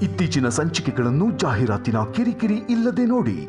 ಇತ್ತೀಚಿನ ಸಂಚಿಕೆಗಳನ್ನು ಜಾಹೀರಾತಿನ ಕಿರಿಕಿರಿ ಇಲ್ಲದೆ ನೋಡಿ.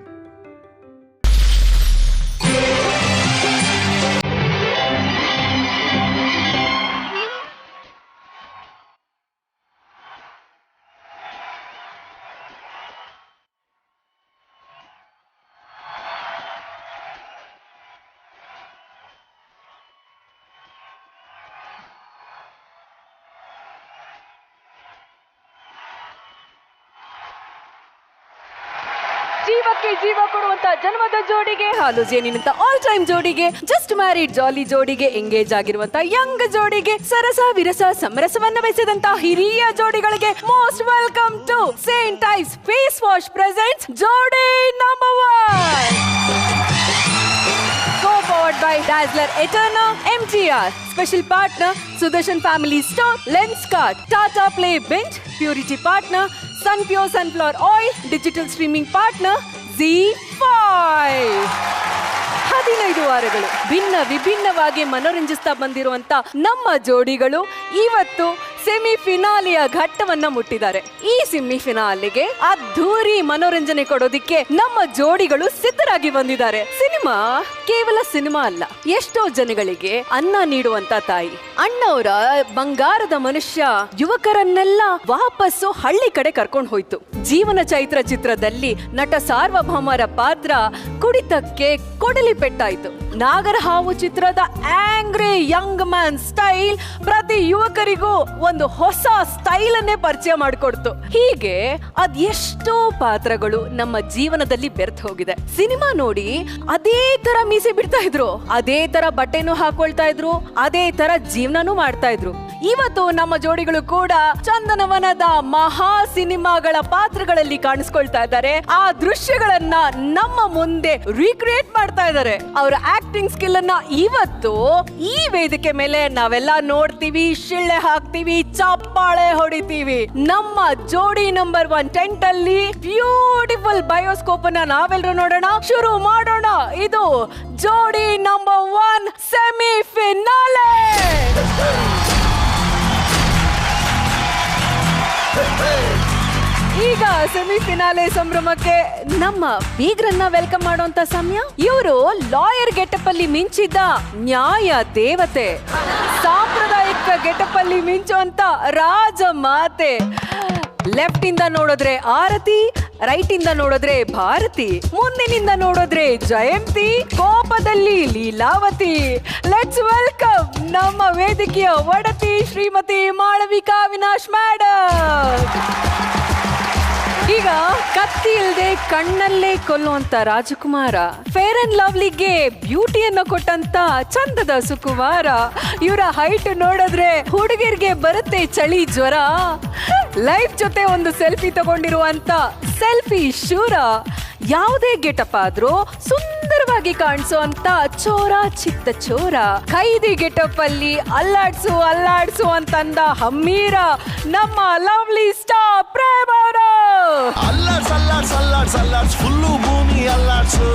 ಜೀವಕ್ಕೆ ಜೀವ ಕೊಡುವಂತ ಜನ್ಮದ ಜೋಡಿಗೆ, ಹಾಲು ಜೇನಿನಂತ ಆಲ್ ಟೈಮ್ ಜೋಡಿಗೆ, ಜಸ್ಟ್ ಮ್ಯಾರಿಡ್ ಜಾಲಿ ಜೋಡಿಗೆ, ಎಂಗೇಜ್ ಆಗಿರುವಂತ ಯಂಗ್ ಜೋಡಿಗೆ, ಸರಸ ವಿರಸ ಸಮರಸವನ್ನ ಬಯಸಿದಂತ ಹಿರಿಯ ಜೋಡಿಗಳಿಗೆ most welcome to Saint Types face wash presents ಜೋಡಿ number 1. Co-powered by Dazzler Eterna, MTR. Special partner Sudarshan Family Store, Lenskart, Tata Play Bench, Purity partner Sunpure Sunflower Oil, digital streaming partner Z5. 15 ವಾರಗಳು ಭಿನ್ನ ವಿಭಿನ್ನವಾಗಿ ಮನೋರಂಜಿಸ್ತಾ ಬಂದಿರುವಂತ ನಮ್ಮ ಜೋಡಿಗಳು ಇವತ್ತು semi ಫಿನಾಲೆಯ ಘಟ್ಟವನ್ನ ಮುಟ್ಟಿದ್ದಾರೆ. ಈ semi ಫಿನಾಲೆಗೆ ಅದ್ಧೂರಿ ಮನೋರಂಜನೆ ಕೊಡೋದಿಕ್ಕೆ ನಮ್ಮ ಜೋಡಿಗಳು ಸಿದ್ಧರಾಗಿ ಬಂದಿದ್ದಾರೆ. ಸಿನಿಮಾ ಕೇವಲ ಸಿನಿಮಾ ಅಲ್ಲ, ಎಷ್ಟೋ ಜನಗಳಿಗೆ ಅನ್ನ ನೀಡುವಂತ ತಾಯಿ. ಅಣ್ಣವರ ಬಂಗಾರದ ಮನುಷ್ಯ ಯುವಕರನ್ನೆಲ್ಲ ವಾಪಸ್ಸು ಹಳ್ಳಿ ಕಡೆ ಕರ್ಕೊಂಡು ಹೋಯ್ತು. ಜೀವನ ಚೈತ್ರ ಚಿತ್ರದಲ್ಲಿ ನಟ ಸಾರ್ವಭೌಮರ ಪಾತ್ರ ಕುಡಿತಕ್ಕೆ ಕೊಡಲಿ ಪೆಟ್ಟಾಯ್ತು. ನಾಗರಹಾವು ಚಿತ್ರದ ಆಂಗ್ರಿ ಯಂಗ್ ಮ್ಯಾನ್ ಸ್ಟೈಲ್ ಪ್ರತಿ ಯುವಕರಿಗೂ ಒಂದು ಹೊಸ ಸ್ಟೈಲ್ ಅನ್ನೇ ಪರಿಚಯ ಮಾಡಿಕೊಡ್ತು. ಹೀಗೆ ಅದೆಷ್ಟೋ ಪಾತ್ರಗಳು ನಮ್ಮ ಜೀವನದಲ್ಲಿ ಬೆರ್ತ್ ಹೋಗಿದೆ. ಸಿನಿಮಾ ನೋಡಿ ಅದೇ ತರ ಮೀಸೆ ಬಿಡ್ತಾ ಇದ್ರು, ಅದೇ ತರ ಬಟ್ಟೆನೂ ಹಾಕೊಳ್ತಾ ಇದ್ರು, ಅದೇ ತರ ಜೀವನನೂ ಮಾಡ್ತಾ ಇದ್ರು. ಇವತ್ತು ನಮ್ಮ ಜೋಡಿಗಳು ಕೂಡ ಚಂದನವನದ ಮಹಾ ಸಿನಿಮಾಗಳ ಪಾತ್ರಗಳಲ್ಲಿ ಕಾಣಿಸ್ಕೊಳ್ತಾ ಇದ್ದಾರೆ. ಆ ದೃಶ್ಯಗಳನ್ನ ನಮ್ಮ ಮುಂದೆ ರೀಕ್ರಿಯೇಟ್ ಮಾಡ್ತಾ ಇದ್ದಾರೆ. ಅವರ ಆಕ್ಟಿಂಗ್ ಸ್ಕಿಲ್ ಅನ್ನ ಇವತ್ತು ಈ ವೇದಿಕೆ ಮೇಲೆ ನಾವೆಲ್ಲ ನೋಡ್ತೀವಿ, ಶಿಳ್ಳೆ ಹಾಕ್ತೀವಿ, ಚಪ್ಪಾಳೆ ಹೊಡಿತೀವಿ. ನಮ್ಮ ಜೋಡಿ ನಂಬರ್ 1 ಟೆಂಟ್ ಅಲ್ಲಿ ಬ್ಯೂಟಿಫುಲ್ ಬಯೋಸ್ಕೋಪ್ ಅನ್ನ ನಾವೆಲ್ಲರೂ ನೋಡೋಣ, ಶುರು ಮಾಡೋಣ. ಇದು ಜೋಡಿ ನಂಬರ್ 1 ಸೆಮಿ ಫಿನಾಲೆ. ಈಗ ಸೆಮಿ ಫಿನಾಲೆ ಸಂಭ್ರಮಕ್ಕೆ ನಮ್ಮ ಬೀಗ್ರನ್ನ ವೆಲ್ಕಮ್ ಮಾಡುವಂತ ಸಮಯ. ಇವರು ಲಾಯರ್ ಗೆಟಪ್ ಅಲ್ಲಿ ಮಿಂಚಿದ್ದ ನ್ಯಾಯ ದೇವತೆ, ಸಾಂಪ್ರದಾಯಿಕ ಗೆಟಪ್ ಅಲ್ಲಿ ಮಿಂಚುವಂತ ರಾಜ ಮಾತೆ. ಲೆಫ್ಟ್ ಇಂದ ನೋಡಿದ್ರೆ ಆರತಿ, ರೈಟ್ ಇಂದ ನೋಡಿದ್ರೆ ಭಾರತಿ, ಮುಂದಿನಿಂದ ನೋಡಿದ್ರೆ ಜಯಂತಿ, ಕೋಪದಲ್ಲಿ ಲೀಲಾವತಿ. ಲೆಟ್ಸ್ ವೆಲ್ಕಮ್ ನಮ್ಮ ವೇದಿಕೆಯ ಒಡತಿ ಶ್ರೀಮತಿ ಮಾಳವಿಕಾ ಅವಿನಾಶ್ ಮೇಡಮ್. ಈಗ ಕತ್ತಿ ಇಲ್ದೆ ಕಣ್ಣಲ್ಲೇ ಕೊಲ್ಲುವಂತ ರಾಜಕುಮಾರ, ಫೇರ್ ಅಂಡ್ ಲವ್ಲಿಗೆ ಬ್ಯೂಟಿಯನ್ನು ಕೊಟ್ಟಂತ ಚಂದದ ಸುಕುಮಾರ. ಇವರ ಹೈಟ್ ನೋಡಿದ್ರೆ ಹುಡುಗಿರ್ಗೆ ಬರುತ್ತೆ ಚಳಿ ಜ್ವರ. ಲೈಫ್ ಜೊತೆ ಒಂದು ಸೆಲ್ಫಿ ತಗೊಂಡಿರುವಂತ ಸೆಲ್ಫಿ ಶೂರ. ಯಾವುದೇ ಗೆಟಪ್ ಆದ್ರೂ ಸುಂದರವಾಗಿ ಕಾಣಿಸುವಂತ ಚೋರ ಚಿತ್ತ ಚೋರ. ಖೈದಿ ಗೆಟಪ್ ಅಲ್ಲಿ ಅಲ್ಲಾಡ್ಸು ಅಲ್ಲಾಡ್ಸು ಅಂತಂದ ಹಮ್ಮೀರ ನಮ್ಮ ಲವ್ಲಿ ಸ್ಟಾರ್ ಪ್ರೇಮ್ ಅವರು. ಅಲ್ಲಾಡ್ಸ್ ಅಲ್ಲಾಡ್ಸ್ ಅಲ್ಲಾಡ್ಸ್ ಅಲ್ಲಾಡ್ಸ್ ಫುಲ್ಲು ಭೂಮಿ ಅಲ್ಲಾಡ್ಸು.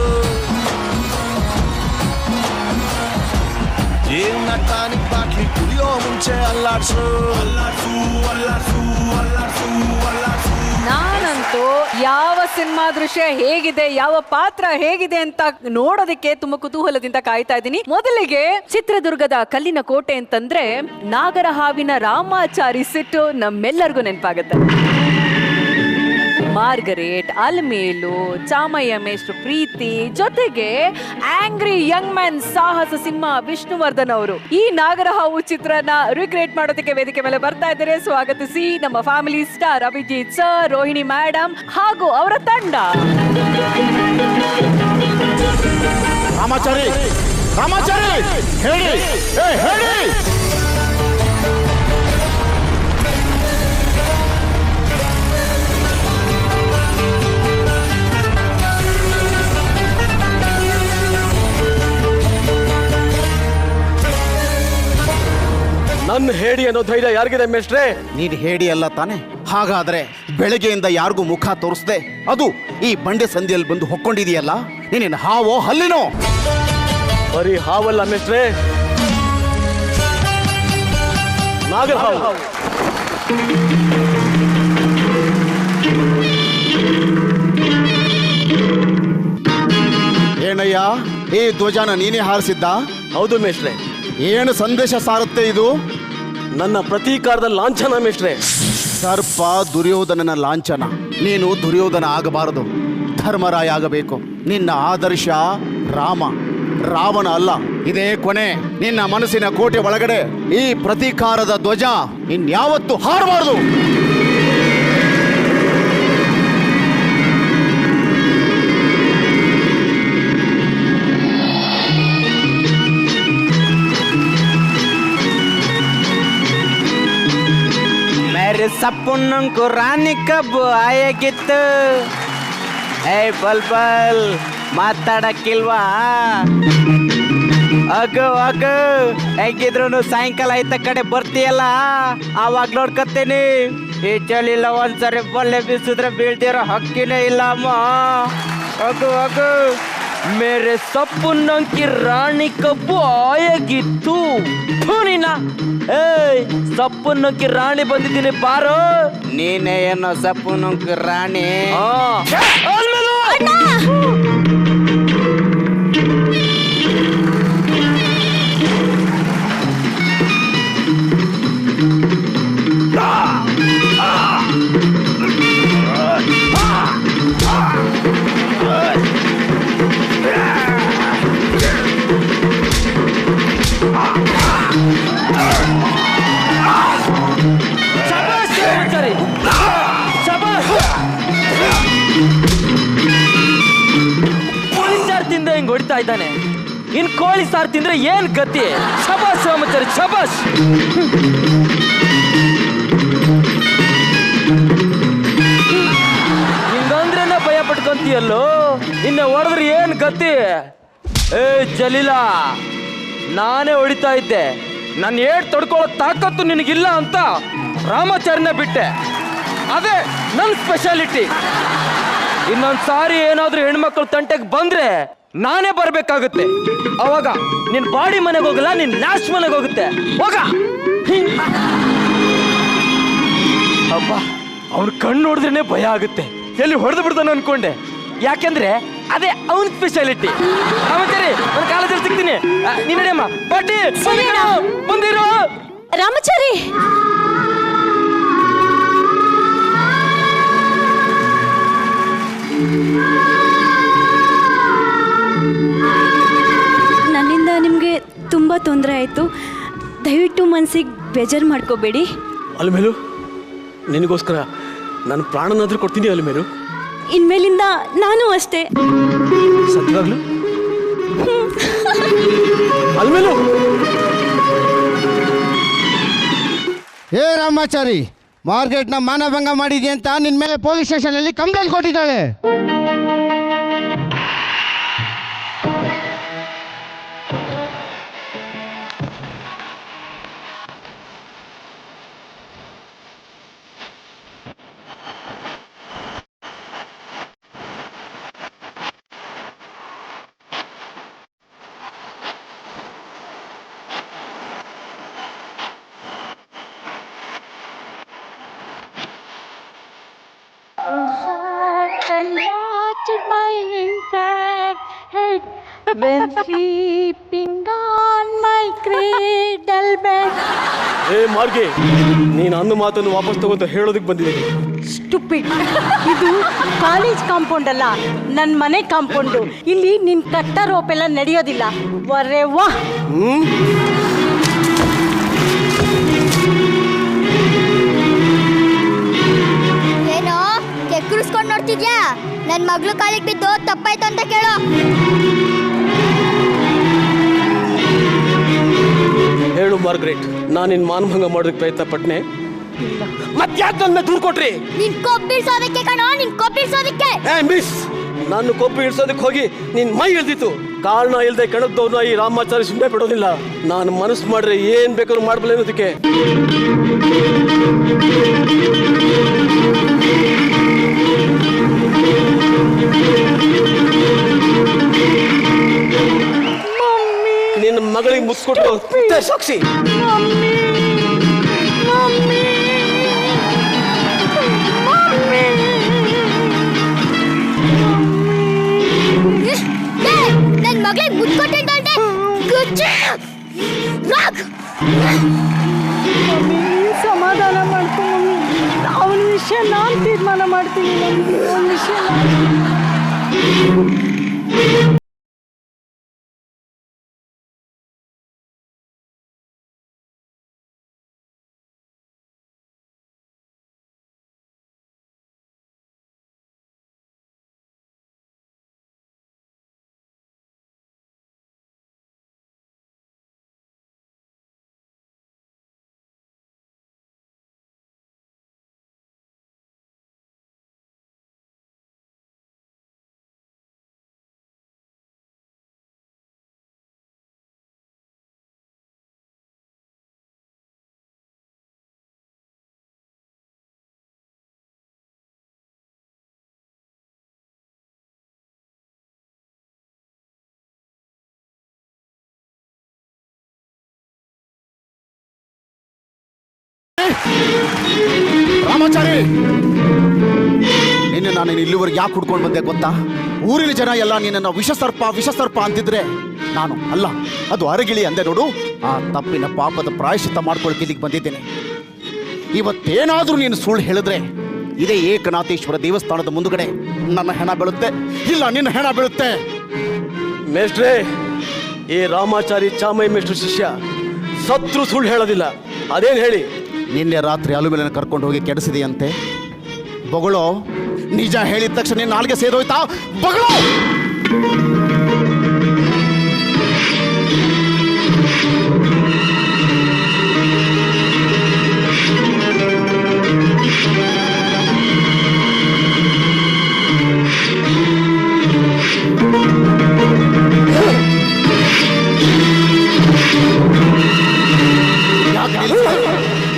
ಏನ್ನ ಟಾನಿಕ್ ಬಾಟ್ಲಿ ಕುಡಿಯೋ ಮುಂಚೆ ಅಲ್ಲಾಡ್ಸು ಅಲ್ಲಾಡ್ಸು ಅಲ್ಲಾಡ್ಸು ಅಲ್ಲಾಡ್ಸು ಅಲ್ಲಾಡ್ಸು. ನಾನಂತೂ ಯಾವ ಸಿನಿಮಾ ದೃಶ್ಯ ಹೇಗಿದೆ, ಯಾವ ಪಾತ್ರ ಹೇಗಿದೆ ಅಂತ ನೋಡೋದಕ್ಕೆ ತುಂಬಾ ಕುತೂಹಲದಿಂದ ಕಾಯ್ತಾ ಇದ್ದೀನಿ. ಮೊದಲಿಗೆ ಚಿತ್ರದುರ್ಗದ ಕಲ್ಲಿನ ಕೋಟೆ ಅಂತಂದ್ರೆ ನಾಗರಹಾವಿನ ರಾಮಾಚಾರಿ ಸಿಟ್ಟು ನಮ್ಮೆಲ್ಲರಿಗೂ ನೆನಪಾಗುತ್ತೆ. ಮಾರ್ಗರೇಟ್, ಅಲ್ಮೇಲು, ಚಾಮಯ್ಯ ಮೇಷ್ಟ್ರು ಪ್ರೀತಿ, ಜೊತೆಗೆ ಆಂಗ್ರಿ ಯಂಗ್ ಮ್ಯಾನ್ ಸಾಹಸ ಸಿಂಹ ವಿಷ್ಣುವರ್ಧನ್ ಅವರು ಈ ನಾಗರಹಾವು ಚಿತ್ರನ ರಿಕ್ರಿಯೇಟ್ ಮಾಡೋದಕ್ಕೆ ವೇದಿಕೆ ಮೇಲೆ ಬರ್ತಾ ಇದ್ದಾರೆ. ಸ್ವಾಗತಿಸಿ ನಮ್ಮ family star Abhijit sir, Rohini madam ಹಾಗೂ ಅವರ ತಂಡ. ರಾಮಾಚಾರಿ ರಾಮಾಚಾರಿ ಹೇಳಿ ಹೇಳಿ. ನನ್ನ ಹೇಡಿ ಅನ್ನೋ ಧೈರ್ಯ ಯಾರಿಗಿದೆ ಮೇಷ್ಟ್ರೆ? ನೀನ್ ಹೇಡಿ ಅಲ್ಲ ತಾನೆ? ಹಾಗಾದ್ರೆ ಬೆಳಗ್ಗೆಯಿಂದ ಯಾರಿಗೂ ಮುಖ ತೋರಿಸ್ದೆ ಅದು ಈ ಬಂಡೆ ಸಂಧಿಯಲ್ಲಿ ಬಂದು ಹೊಕ್ಕೊಂಡಿದೆಯಲ್ಲ, ನೀನೇನು ಹಾವೋ ಹಲ್ಲಿನೋ? ಬರೀ ಹಾವಲ್ಲ ಮೇಷ್ಟ್ರೆ, ನಾಗರ ಹಾವು. ಈ ಧ್ವಜನ ನೀನೇ ಹಾರಿಸಿದ್ದ? ಹೌದು ಮೇಷ್ಟ್ರೆ. ಏನು ಸಂದೇಶ ಸಾರುತ್ತೆ ಇದು? ನನ್ನ ಪ್ರತೀಕಾರದ ಲಾಂಛನ ಮೇಷ್ಟ್ರೆ. ಸರ್ಪ ದುರ್ಯೋಧನನ ಲಾಂಛನ. ನೀನು ದುರ್ಯೋಧನ ಆಗಬಾರದು, ಧರ್ಮರಾಯ ಆಗಬೇಕು. ನಿನ್ನ ಆದರ್ಶ ರಾಮ, ರಾವಣ ಅಲ್ಲ. ಇದೇ ಕೊನೆ. ನಿನ್ನ ಮನಸ್ಸಿನ ಕೋಟೆ ಒಳಗಡೆ ಈ ಪ್ರತೀಕಾರದ ಧ್ವಜ ಇನ್ಯಾವತ್ತೂ ಹಾರಬಾರದು. सपनों रानी कब आएगिತ್ತು? ಏ ಬಲ್ಬಲ್ ಮಾತಾಡಕ್ಕಿಲ್ವಾ? ಅಗೋ ಹೆಂಗಿದ್ರು ಸಾಯಂಕಾಲ ಆಯ್ತ ಕಡೆ ಬರ್ತೀಯಲ್ಲ, ಆವಾಗ ನೋಡ್ಕತ್ತೇನಿ. ಈ ಚಳಿಲ್ಲ ಒಂದ್ಸರಿ ಬಲ್ಲೆ ಬೀಸಿದ್ರೆ ಬೀಳ್ದಿರೋ ಹಕ್ಕಿನೇ ಇಲ್ಲ ಅಮ್ಮ. ಅಗೋ ಮೇರೆ ಸಪನೋं की ರಾಣಿ ಕಬ್ಬು ಆಯಾಗಿತ್ತು. ಏಯ್, ಸಪನೋं की ರಾಣಿ ಬಂದಿದ್ದೀನಿ ಬಾರೋ. ನೀನೇ ಏನೋ ಸಪನೋं की ರಾಣಿ? ಹಿಂಗ್ ಹೊಡಿತಾ ಇದ್ದಾನೆ. ಇನ್ ಕೋಳಿ ಸಾರು ತಿಂದ್ರೆ ಏನ್ ಗತಿ? ಶಬಾಷ್ ಸೋಮಚಾರಿ, ಶಬಾಷ್. ಹಿಂಗಂದ್ರೇನೆ ಭಯ ಪಟ್ಕೊಂತೀಯಲ್ಲೋ, ಇನ್ನ ಹೊಡೆದ್ರೆ ಏನ್ ಗತಿ? ಏ ಜಲೀಲ, ನಾನೇ ಹೊಡಿತಾ ಇದ್ದೆ. ನನ್ನ ಏಟ್ ತೊಡ್ಕೊಳ್ಳೋ ತಾಕತ್ತು ನಿನಗಿಲ್ಲ ಅಂತ ರಾಮಾಚಾರ್ಯನ ಬಿಟ್ಟೆ. ಅದೇ ನನ್ನ ಸ್ಪೆಷಾಲಿಟಿ. ಇನ್ನೊಂದ್ ಸಾರಿ ಏನಾದ್ರೂ ಹೆಣ್ಮಕ್ಳು ತಂಟೆಗೆ ಬಂದ್ರೆ ನಾನೇ ಬರ್ಬೇಕಾಗುತ್ತೆ. ಅವಾಗ ನಿನ್ ಬಾಡಿ ಮನೆಗೆ ಹೋಗಲ್ಲ, ನಿನ್ ಲಾಸ್ಟ್ ಮನೆಗೆ ಹೋಗುತ್ತೆ. ಹೋಗ. ಅಬ್ಬ, ಅವ್ನ ಕಣ್ಣು ನೋಡಿದ್ರೇನೆ ಭಯ ಆಗುತ್ತೆ. ಎಲ್ಲಿ ಹೊಡೆದು ಬಿಡ್ತಾನೆ ಅನ್ಕೊಂಡೆ. ಯಾಕೆಂದ್ರೆ ಅದೇ ಅವನ್ ಸ್ಪೆಷಾಲಿಟಿ. ರಾಮಾಚಾರಿ, ನಾನು ಕಾಲೇಜಲ್ಲಿ ಸಿಗ್ತೀನಿ. ನೀನ್ ನಡಿಯಮ್ಮ. ಪಾಟಿ ಬಂದಿರೋ ರಾಮಾಚಾರಿ. ನನ್ನಿಂದ ನಿಮಗೆ ತುಂಬ ತೊಂದರೆ ಆಯಿತು. ದಯವಿಟ್ಟು ಮನಸ್ಸಿಗೆ ಬೇಜಾರು ಮಾಡ್ಕೋಬೇಡಿ. ಅಲ್ಮೇಲು, ನಿನಗೋಸ್ಕರ ನಾನು ಪ್ರಾಣನಾದ್ರೂ ಕೊಡ್ತೀನಿ ಅಲ್ಮೇಲು. ಇನ್ಮೇಲಿಂದ ನಾನು ಅಷ್ಟೇ. ಸತ್ಯವಾಗ್ಲು ಅಲ್ಮೇಲು. ಏ ರಾಮಾಚಾರಿ, ಮಾರ್ಕೆಟ್ನ ಮಾನಭಂಗ ಮಾಡಿದ್ಯಾ ಅಂತ ನಿನ್ನ ಮೇಲೆ ಪೊಲೀಸ್ ಸ್ಟೇಷನಲ್ಲಿ ಕಂಪ್ಲೇಂಟ್ ಕೊಟ್ಟಿದ್ದಾಳೆ. When sleeping on my cradle bed. ಏ ಮಾರ್ಗೆ, ನೀನು ಅಂದು ಮಾತನ್ನು ವಾಪಸ್ ತಗೊಂಡು ಹೇಳೋದಕ್ಕೆ ಬಂದಿದ್ದೀನಿ. ಸ್ಟುಪಿಡ್. ಇದು ಕಾಲೇಜ್ ಕಾಂಪೌಂಡ್ ಅಲ್ಲ, ನನ್ನ ಮನೆ ಕಾಂಪೌಂಡು. ಇಲ್ಲಿ ನಿನ್ ಕಟ್ಟ ರೋಪ್ ಎಲ್ಲ ನಡೆಯೋದಿಲ್ಲ. ವರೇ ವಾ. ಏನೋ ಕೆಕ್ಕರಿಸ್ಕೊಂಡು ನೋಡ್ತಿದ್ಯಾ? ನನ್ನ ಮಗಳು ಕಾಲಿಗೆ ಬಿದ್ದು ತಪ್ಪಾಯ್ತು ಅಂತ ಕೇಳೋ. ಹೇಳು ಮಾರ್ಗ್ರೆಟ್, ನಾನು ನಿನ್ನ ಮಾನಭಂಗ ಮಾಡೋದಕ್ಕೆ ಪ್ರಯತ್ನ ಪಟ್ನೆ. ಮತ್ತ್ಯಾಕೆ ನನ್ನ ದೂರ ಕೊಟ್ರಿ? ನಿನ್ ಕೊಬ್ಬಿಡ್ಸೋದಕ್ಕೆ ಕಣೋ, ನಿನ್ ಕೊಬ್ಬಿಡ್ಸೋದಕ್ಕೆ. ಮಿಸ್, ನಾನು ಕೊಬ್ಬು ಇಡ್ಸೋದಕ್ಕೆ ಹೋಗಿ ನಿನ್ ಮೈ ಇಳ್ದಿತ್ತು. ಕಾರಣ ಇಲ್ಲದೆ ಕಣದವನ್ನ ಈ ರಾಮಾಚಾರ್ಯ ಸುಮ್ಮನೆ ಬಿಡೋದಿಲ್ಲ. ನಾನು ಮನಸ್ಸು ಮಾಡ್ರೆ ಏನ್ ಬೇಕಾದ್ರೂ ಮಾಡಬಲ್ಲ ಅನ್ನೋದಕ್ಕೆ. ನಿನ್ನ ಮಗಳಿಗೆ ಮುಸ್ಕೊಟ್ಟು ಸಾಕ್ಷಿ. ನನ್ ಮಗಳಿಗೆ ಸಮಾಧಾನ ಮಾಡ್ಕೊ ಮಮ್ಮಿ. ಅವನ ವಿಷಯ ನಾನು ತೀರ್ಮಾನ ಮಾಡ್ತೀನಿ ಮಮ್ಮಿ. ಅವನ ವಿಷಯ ರಾಮಾಚಾರಿ, ನಿನ್ನೆ ನಾನು ಇಲ್ಲಿವರೆಗೆ ಯಾಕೆ ಹುಡ್ಕೊಂಡು ಬಂದೆ ಗೊತ್ತಾ? ಊರಿನ ಜನ ಎಲ್ಲ ನಿನ್ನನ್ನು ವಿಷಸರ್ಪ ಅಂತಿದ್ರೆ ನಾನು ಅಲ್ಲ, ಅದು ಅರಗಿಳಿ ಅಂದೆ ನೋಡು. ಆ ತಪ್ಪಿನ ಪಾಪದ ಪ್ರಾಯಶ್ಚಿತ್ತ ಮಾಡ್ಕೊಳಕ್ಕೆ ಇಲ್ಲಿಗೆ ಬಂದಿದ್ದೇನೆ. ಇವತ್ತೇನಾದ್ರೂ ನೀನು ಸುಳ್ಳು ಹೇಳಿದ್ರೆ ಇದೇ ಏಕನಾಥೇಶ್ವರ ದೇವಸ್ಥಾನದ ಮುಂದುಗಡೆ ನನ್ನ ಹೆಣ ಬೀಳುತ್ತೆ, ಇಲ್ಲ ನಿನ್ನ ಹೆಣ ಬೀಳುತ್ತೆ. ಮೇಷ್ಟ್ರೇ, ಈ ರಾಮಾಚಾರಿ ಚಾಮಯ್ಯ ಮೇಷ್ಟ್ರ ಶಿಷ್ಯ ಸತ್ರು ಸುಳ್ಳು ಹೇಳೋದಿಲ್ಲ. ಅದೇನು ಹೇಳಿ? ನಿನ್ನೆ ರಾತ್ರಿ ಅಲುಮೆಲನ್ನು ಕರ್ಕೊಂಡು ಹೋಗಿ ಕೆಡಿಸಿದೆಯಂತೆ. ಬೊಗಳೋ, ನಿಜ ಹೇಳಿದ ತಕ್ಷಣ ನಿನ್ನ ನಾಲ್ಗೆ ಸೇದೋಯ್ತಾ? ಬೊಗಳೋ!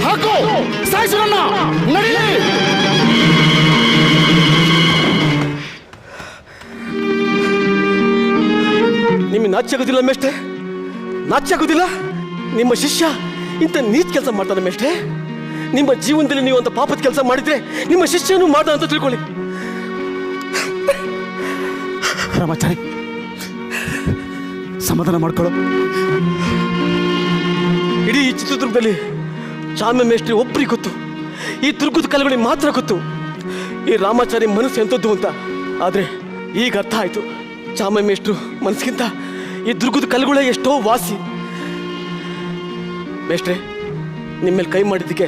ಹಾಕೋ, ಸಾಯಿಸು ನನ್ನ, ನಡೀಲಿ. ನಿಮಗೆ ನಾಚ್ಯಾಗೋದಿಲ್ಲ ಮೇಷ್ಟ್ರೆ? ನಾಚ್ಯಾಗೋದಿಲ್ಲ? ನಿಮ್ಮ ಶಿಷ್ಯ ಇಂಥ ನೀಚ್ ಕೆಲಸ ಮಾಡ್ತಾನೆ ಮೇಷ್ಟ್ರೆ. ನಿಮ್ಮ ಜೀವನದಲ್ಲಿ ನೀವು ಅಂತ ಪಾಪದ ಕೆಲಸ ಮಾಡಿದ್ರೆ ನಿಮ್ಮ ಶಿಷ್ಯನು ಮಾಡ್ದ ಅಂತ ತಿಳ್ಕೊಳ್ಳಿ. ರಾಮಾಚಾರಿ, ಸಮಾಧಾನ ಮಾಡ್ಕೊಳ್ಳೋ. ಇಡೀ ಈ ಚಿತ್ರದುರ್ಗದಲ್ಲಿ ಚಾಮೆ ಮೇಷ್ಟ್ರಿ ಒಬ್ಬರಿಗೆ ಗೊತ್ತು. ಈ ದುರ್ಗದ ಕಲೆಗಳಿಗೆ ಮಾತ್ರ ಗೊತ್ತು ಈ ರಾಮಾಚಾರಿ ಮನಸ್ಸು ಎಂಥದ್ದು ಅಂತ. ಆದರೆ ಈಗ ಅರ್ಥ ಆಯ್ತು, ಚಾಮೆ ಮೇಷ್ಟ್ರು ಮನಸ್ಸಿಗಿಂತ ಈ ದುರ್ಗದ ಕಲೆಗಳೇ ಎಷ್ಟೋ ವಾಸಿ. ಮೇಷ್ಟ್ರೆ, ನಿಮ್ಮ ಮೇಲೆ ಕೈ ಮಾಡಿದ್ದಕ್ಕೆ